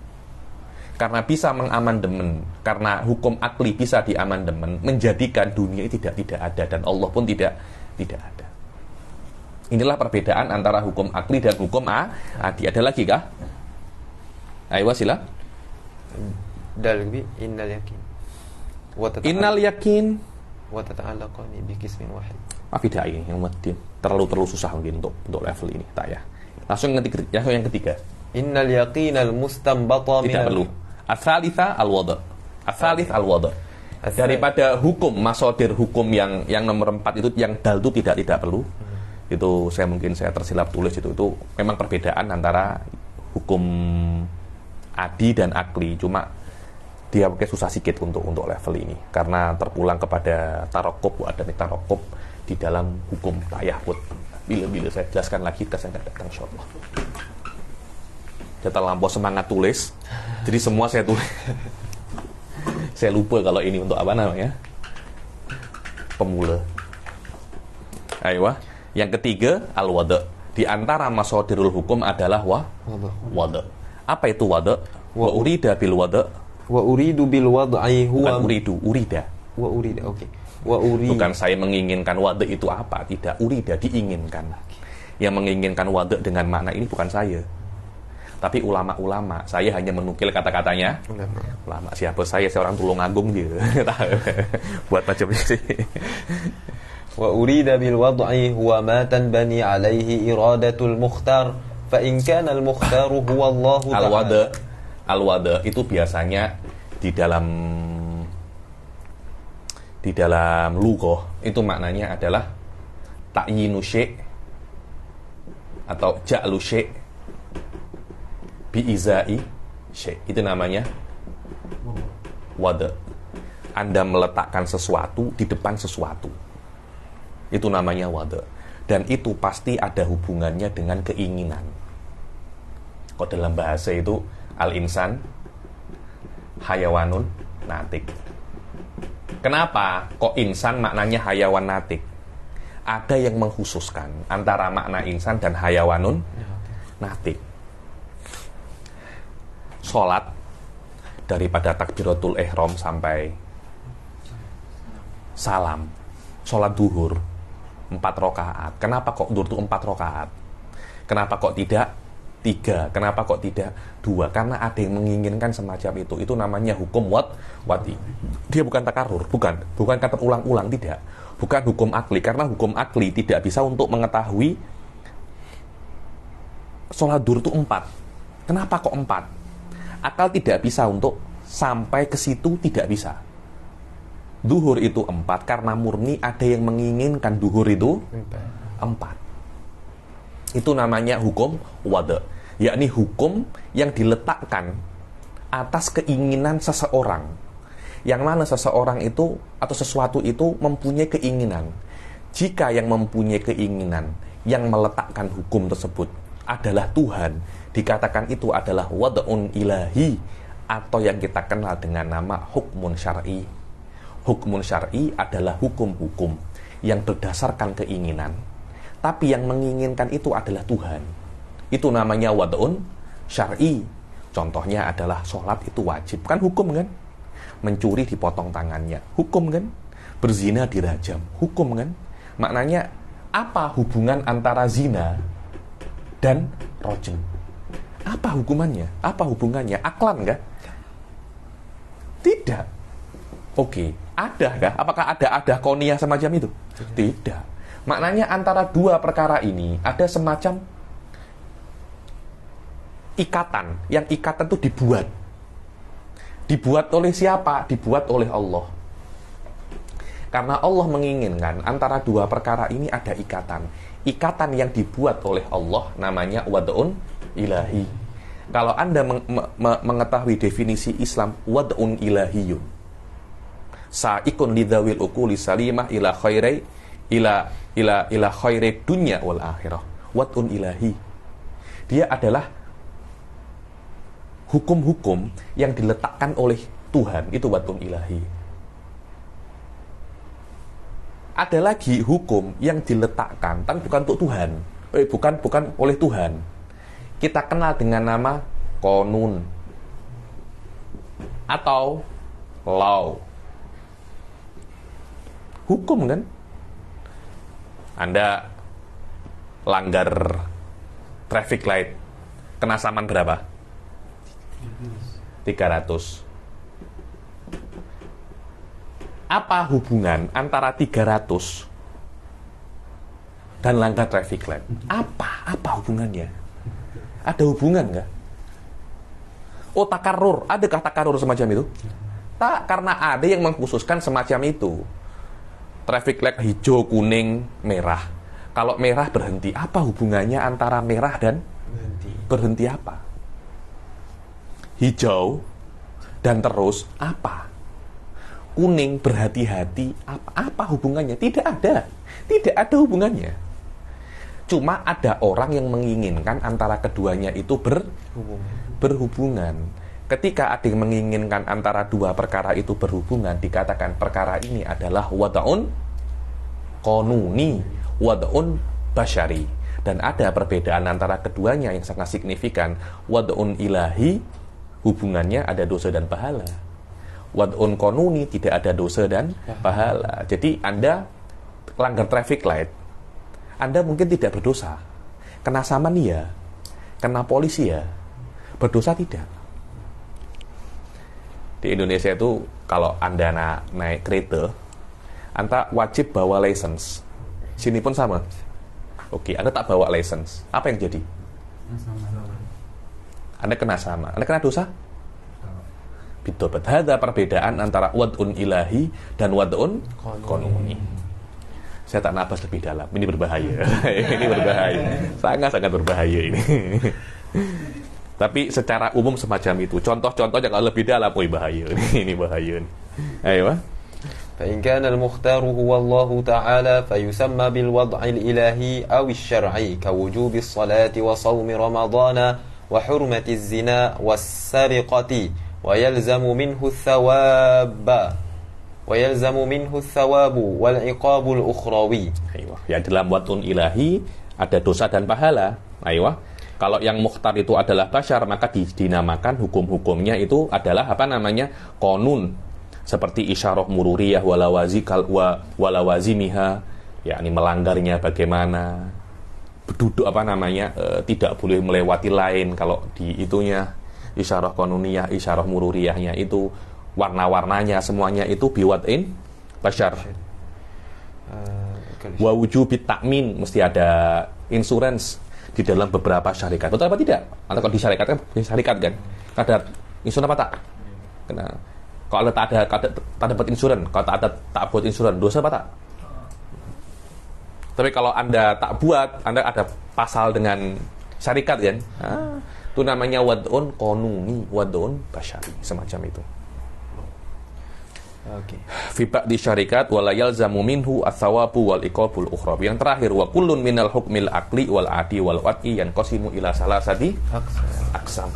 Karena bisa mengamandemen, karena hukum akli bisa diamandemen, menjadikan dunia tidak ada dan Allah pun tidak ada. Inilah perbedaan antara hukum akli dan hukum adi. Ada lagi kah? Ayo sila. Dalbi innal yakin Innal yakin wa tata'allaqani bi qismin wahid. Tidak, ini yang terlalu susah mungkin untuk level ini, tak ya. Langsung yang ketiga. Innal yaqinal mustanbata min. Tidak perlu. Ats-tsalitsa al-wada'. Ats-tsalits al-wada'. Daripada hukum masadir hukum yang nomor 4 itu, yang dal itu tidak perlu. Itu saya tersilap tulis itu memang perbedaan antara hukum adi dan akli, cuma dia pakai susah sedikit untuk level ini karena terpulang kepada tarokub, ada nih tarokub di dalam hukum tayahud. Bila saya jelaskan lagi, saya nggak datang, insyaallah. Saya terlampau semangat tulis, jadi semua saya tulis. Saya lupa kalau ini untuk apa namanya, pemula. Ayo, yang ketiga al-wada'. Di antara masadirul hukum adalah wada'. Apa itu wada'? Wa urida bil wada'. Wa uridu bil wad'i huwa. Bukan urida. Wa urida, oke. Wa uridu. Bukan saya menginginkan wada' itu apa, tidak. Urida diinginkan. Yang menginginkan wada' dengan makna ini bukan saya, tapi ulama-ulama. Saya hanya menukil kata-katanya ulama. Siapa saya orang Tulungagung gitu. Buat macam ini. Wa urida bil wad'i huwa ma tanbani alaihi iradatul mukhtar. Fa in kana al-mukhtaru huwa Allah ta'ala. Al-wada itu biasanya di dalam lughah itu maknanya adalah ta'yinu syai' atau ja'lu syai' bi izai syai'. Itu namanya wada. Anda meletakkan sesuatu di depan sesuatu. Itu namanya wada. Dan itu pasti ada hubungannya dengan keinginan. Kok dalam bahasa itu al-insan hayawanun natik. Kenapa kok insan maknanya hayawan natik? Ada yang mengkhususkan antara makna insan dan hayawanun natik. Sholat daripada takbiratul ihram sampai salam, sholat duhur 4 rakaat. Kenapa kok duhur itu 4 rakaat? Kenapa kok tidak 3? Kenapa kok tidak 2? Karena ada yang menginginkan semacam itu. Itu namanya hukum wati. Dia bukan takarur, bukan kata ulang-ulang, tidak. Bukan hukum akli, karena hukum akli tidak bisa untuk mengetahui sholat duhur itu 4. Kenapa kok 4? Akal tidak bisa untuk sampai ke situ, tidak bisa. Duhur itu 4 karena murni ada yang menginginkan duhur itu 4. Itu namanya hukum wada', yakni hukum yang diletakkan atas keinginan seseorang, yang mana seseorang itu atau sesuatu itu mempunyai keinginan. Jika yang mempunyai keinginan yang meletakkan hukum tersebut adalah Tuhan, dikatakan itu adalah wada'un ilahi, atau yang kita kenal dengan nama hukmun syar'i. Hukmun syar'i adalah hukum-hukum yang berdasarkan keinginan, tapi yang menginginkan itu adalah Tuhan. itu namanya wad'un syar'i. Contohnya adalah sholat itu wajib, kan hukum kan? Mencuri dipotong tangannya, hukum kan? Berzina dirajam, hukum kan? Maknanya apa hubungan antara zina dan rojam? Apa hukumannya? Apa hubungannya? Aklan kah? Tidak. Oke, ada kah? Apakah ada koniyah semacam itu? Tidak. Maknanya antara dua perkara ini ada semacam ikatan. Yang ikatan itu dibuat. Dibuat oleh siapa? Dibuat oleh Allah. Karena Allah menginginkan antara dua perkara ini ada ikatan. Ikatan yang dibuat oleh Allah namanya wad'un ilahi. Kalau Anda mengetahui definisi Islam, wad'un ilahiyun, sa'ikun lidawil ukuli salimah ila khairai ila khairai dunya wal akhirah. Wad'un ilahi, dia adalah hukum-hukum yang diletakkan oleh Tuhan, itu wad'un ilahi. Ada lagi hukum yang diletakkan, tapi bukan untuk Tuhan, bukan oleh Tuhan. Kita kenal dengan nama konun atau law. Hukum kan? Anda langgar traffic light, kena saman berapa? 300. Apa hubungan antara 300 dan langgar traffic light? Apa hubungannya? Ada hubungan nggak? Oh, takarur. Adakah takarur semacam itu? Tak, karena ada yang mengkhususkan semacam itu. Traffic light hijau, kuning, merah. Kalau merah berhenti, apa hubungannya antara merah dan berhenti apa? Hijau dan terus apa? Kuning berhati-hati, apa hubungannya? Tidak ada hubungannya. Cuma ada orang yang menginginkan antara keduanya itu berhubungan. Ketika ada yang menginginkan antara dua perkara itu berhubungan, dikatakan perkara ini adalah wad'un qanuni, wad'un basyari. Dan ada perbedaan antara keduanya yang sangat signifikan. Wad'un ilahi, hubungannya ada dosa dan pahala. Wad'un qanuni, tidak ada dosa dan pahala. Jadi Anda langgar traffic light, Anda mungkin tidak berdosa. Kena saman ya, kena polisi ya, berdosa tidak. Di Indonesia itu kalau Anda naik kereta, Anda wajib bawa license. Sini pun sama. Oke, Anda tak bawa license, apa yang jadi? Anda kena sama. Anda kena dosa? Bidobat. Ada perbedaan antara wad'un ilahi dan wad'un qanuni. Saya tak nafas lebih dalam. Ini berbahaya. Ini berbahaya. Sangat-sangat berbahaya ini. Tapi secara umum semacam itu. Contoh-contohnya kalau lebih dalam, bahaya. Ini bahaya. Ayo. فإن كان المختار هو الله تعالى فيسمى بالوضع الإلهي أو الشرعي كوجوب الصلاة وصوم رمضان وحرمة الزنا والسرقة ويلزم منه الثواب والعقاب الأخروي. Ya, dalam wad'un ilahi ada dosa dan pahala. Kalau yang mukhtar itu adalah basyar, maka dinamakan hukum-hukumnya itu adalah qanun. Seperti isyarah mururiyah walawazimiha, yakni melanggarnya bagaimana, berduduk tidak boleh melewati lain. Kalau di itunya isyarah qanuniyah, isyarah mururiyahnya itu warna-warnanya semuanya itu biwad'in basyar. Wa wujubit ta'min, mesti ada insurance di dalam beberapa syarikat. Betul apa tidak? Atau kalau di syarikat kan ada insurans apa tak? Kena. Kalau tak dapat insurans, kalau tak buat insurans, dosa apa tak? Tapi kalau Anda tak buat, Anda ada pasal dengan syarikat kan? Itu namanya wad'un qanuni, wad'un basyari, semacam itu. Fi ba'di syarikat wala yalzamu minhu ats-tsawabu wal iqabul ukhrawi. Yang terakhir, wa kullun minal hukmil aqli wal adi wal wad'i yanqasimu ila salasati aqsam.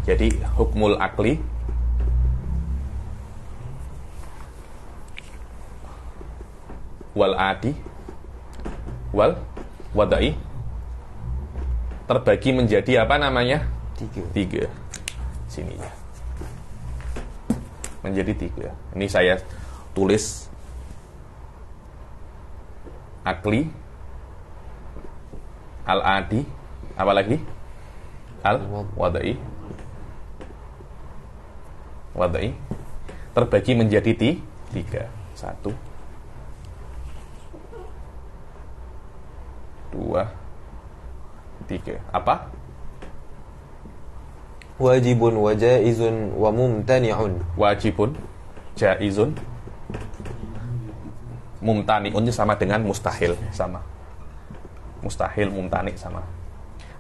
Jadi hukmul aqli, wal adi, wal wad'i, terbagi menjadi apa namanya? 3. 3. Sini ya. Menjadi 3. Ini saya tulis akli, al-adi, apa lagi? Al-wadai. Wadai terbagi menjadi 3. 1, 2, 3. Apa? Wajibun wa jaizun wa mumtani'un. Wajibun, jaizun, mumtani'un sama dengan mustahil, sama. Mustahil, mumtani sama.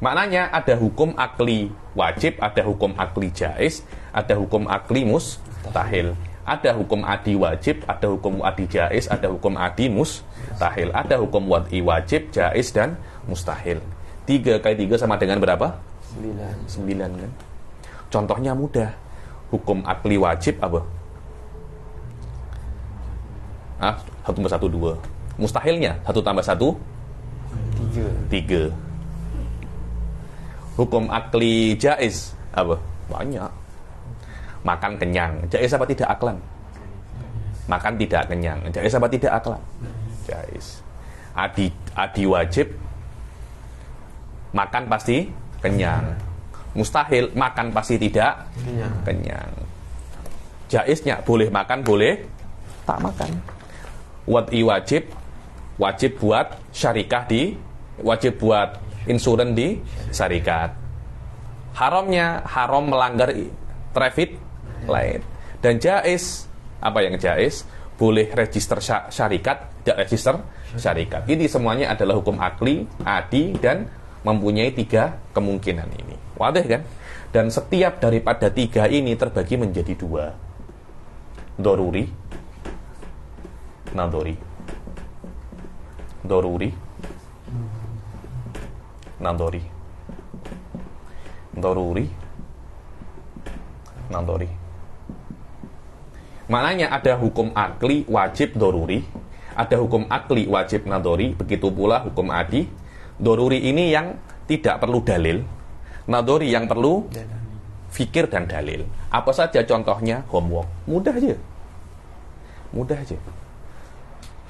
Maknanya ada hukum akli wajib, ada hukum akli jaiz, ada hukum akli mustahil. Ada hukum adi wajib, ada hukum adi jaiz, ada hukum adi mustahil. Ada hukum wad'i wajib, jaiz, dan mustahil. 3 kali 3 sama dengan berapa? 9 kan? Contohnya mudah. Hukum akli wajib apa? 1 tambah 1, 2. Mustahilnya 1 tambah 1, 3. Hukum akli jaiz apa? Banyak. Makan kenyang. Jaiz apa tidak aklan? Makan tidak kenyang. Jaiz apa tidak aklan? Jaiz. Adi wajib. Makan pasti kenyang. Mustahil, makan pasti tidak kenyang. Jaiznya boleh makan, boleh tak makan. Wad'i wajib, wajib buat syarikah wajib buat insuran di syarikat. Haramnya, haram melanggar traffic light. Dan jaiz, apa yang jaiz? Boleh register syarikat, tidak register syarikat. Ini semuanya adalah hukum akli, adi, dan mempunyai 3 kemungkinan ini. Wadah kan? Dan setiap daripada 3 ini terbagi menjadi 2. Doruri, nadori. Doruri, nadori. Doruri, nadori. Maknanya ada hukum akli wajib doruri, ada hukum akli wajib nadori, begitu pula hukum adi. Doruri ini yang tidak perlu dalil, nadori yang perlu fikir dan dalil. Apa saja contohnya? Homework. Mudah aja. Mudah aja.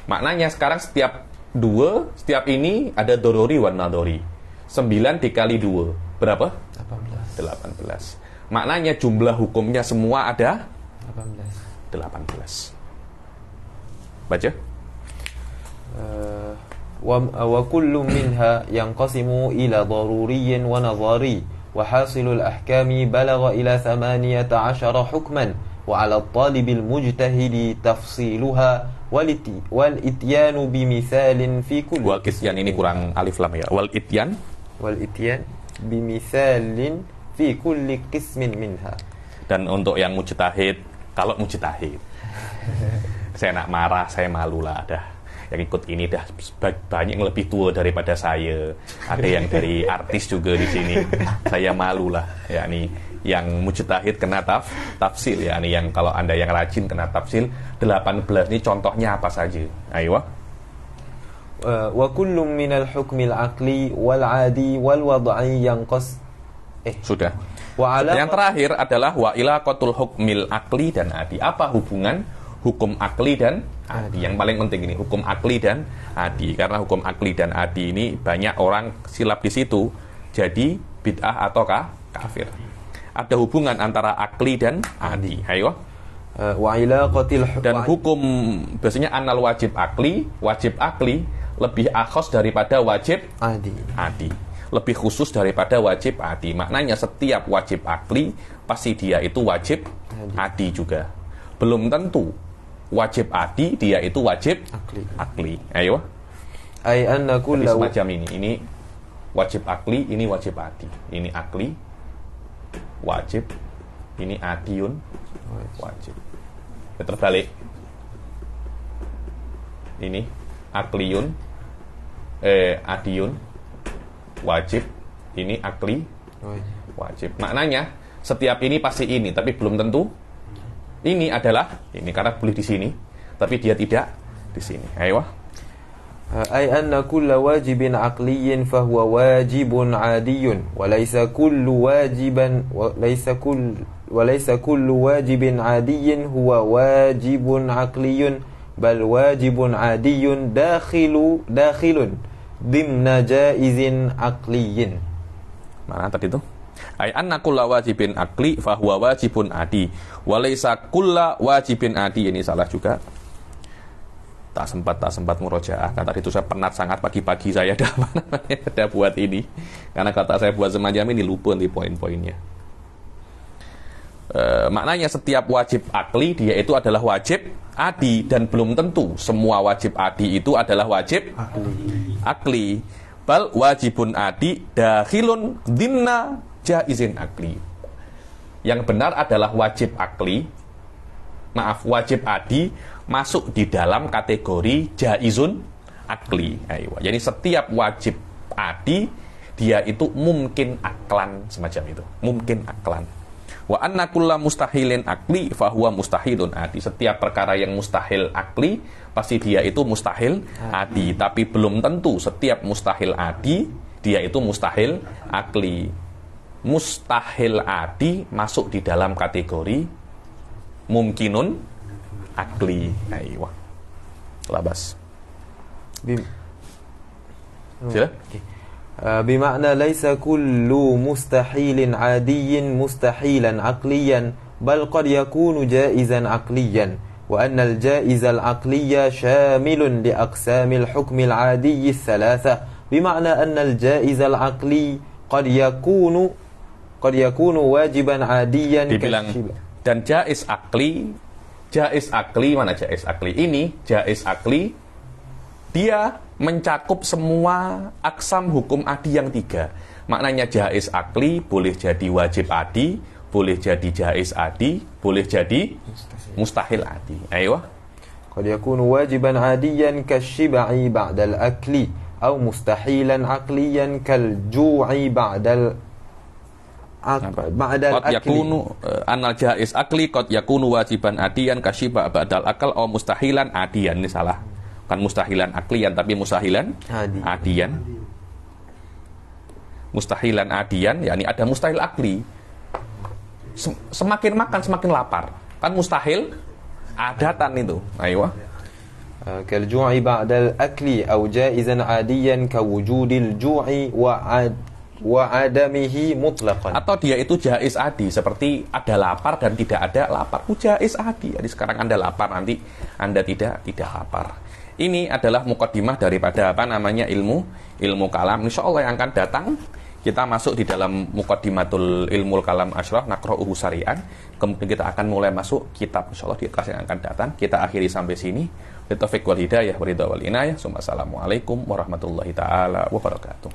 Maknanya sekarang setiap ini ada doruri wan nadori. 9 dikali 2 berapa? 18. Maknanya jumlah hukumnya semua ada 18. Baca. Wa kullu minha yanqasimu ila daruriyyin wa nadhari wa hasilul ahkami balagha ila 18 hukman wa 'ala at-talibil mujtahidi tafsiluha wal ityanu bimithalin fi kulli. Wal ityan ini kurang alif lam ya. Wal ityan bimithalin fi kulli qismin minha. Dan untuk yang mujtahid, kalau mujtahid saya nak marah, saya malu lah dah. Yang ikut ini dah banyak yang lebih tua daripada saya. Ada yang dari artis juga di sini. Saya malu lah. Yakni yang mujtahid kena tafsil. Yakni yang kalau Anda yang rajin kena tafsil. 18 ini contohnya apa saja? Ayo. Wa kullu minal hukmil aqli wal adi wal wad'i yanqas. Sudah. Yang terakhir adalah wa ilaqatul hukmil aqli dan adi. Apa hubungan hukum akli dan adi? Yang paling penting ini hukum akli dan adi, karena hukum akli dan adi ini banyak orang silap di situ jadi bid'ah atau kafir. Ada hubungan antara akli dan adi. Ayo. Dan hukum biasanya anal wajib akli lebih akhos daripada wajib adi. Lebih khusus daripada wajib adi. Maknanya setiap wajib akli pasti dia itu wajib adi juga. Belum tentu wajib adi dia itu wajib akli. Ayo. Semacam ini. Ini wajib akli, ini wajib adi. Ini akli, wajib. Ini adiun, wajib. Terbalik. Ini akliun, adiun, wajib. Ini akli, wajib. Maknanya setiap ini pasti ini, tapi belum tentu ini adalah ini, karena boleh di sini, tapi dia tidak di sini. Ayo. أي أن كل واجب عقلي فهو واجب عادي وليس كل واجب عادي هو واجب عقلي بل واجب عادي داخل ضمن جائز عقلي. Mana tadi itu? Ai anna kulla wajibin akli fahuwa wajibun adi walaysa kulla wajibin adi. Ini salah juga. Tak sempat murojaah. Kan tadi itu saya penat sangat pagi-pagi saya ada buat ini. Karena kata saya buat semacam ini lupa di poin-poinnya. Maknanya setiap wajib akli dia itu adalah wajib adi dan belum tentu semua wajib adi itu adalah wajib akli. Bal wajibun adi dakhilun dimna jaizin akli. Yang benar adalah wajib adi masuk di dalam kategori jaizun akli. Jadi setiap wajib adi dia itu mungkin aklan, semacam itu, mungkin aklan. Wa anna kulla mustahilin akli fahuwa mustahilun adi. Setiap perkara yang mustahil akli pasti dia itu mustahil adi, tapi belum tentu setiap mustahil adi dia itu mustahil akli. Mustahil adi masuk di dalam kategori mungkinun akli. Aywa. Labas. Sila. بمعنى ليس كل مستحيل عادي مستحيلا عقليا بل قد يكون جائزا عقليا وأن الجائز العقلي شامل لأقسام الحكم العادي الثلاثة بمعنى أن الجائز العقلي قد يكون واجبا عاديا dan jaiz akli mana jaiz akli ini? Jaiz akli dia mencakup semua aksam hukum adi yang 3. Maknanya jaiz akli boleh jadi wajib adi, boleh jadi jaiz adi, boleh jadi mustahil adi. Ayo. قد يكون واجبا عاديا كالشبع بعد الأكل أو مستحيلا عقليا كالجوع بعد qad yakunu anal jaiz akli qad yakunu wajiban adiyan kasyiba ba'dal akal aw mustahilan adiyan. Ini salah, kan mustahilan aklian tapi mustahilan adiyan. Mustahilan adiyan yakni ada mustahil akli, semakin makan semakin lapar, kan mustahil adatan itu. Ayo. كالجوع بعد الأكل أو جائزا عاديا كوجود الجوع وعدمه مطلقا. Atau dia itu jaiz adi, seperti ada lapar dan tidak ada lapar. Jaiz adi. Jadi sekarang Anda lapar, nanti Anda tidak lapar. Ini adalah mukaddimah daripada ilmu kalam. Insyaallah yang akan datang kita masuk di dalam mukaddimatul ilmu kalam asyraf naqra'uhu sari'an. Kemudian kita akan mulai masuk kitab insyaallah di kelas yang akan datang. Kita akhiri sampai sini. Taufiq wal hidayah wa ridha wal inayah. Assalamualaikum warahmatullahi taala wabarakatuh.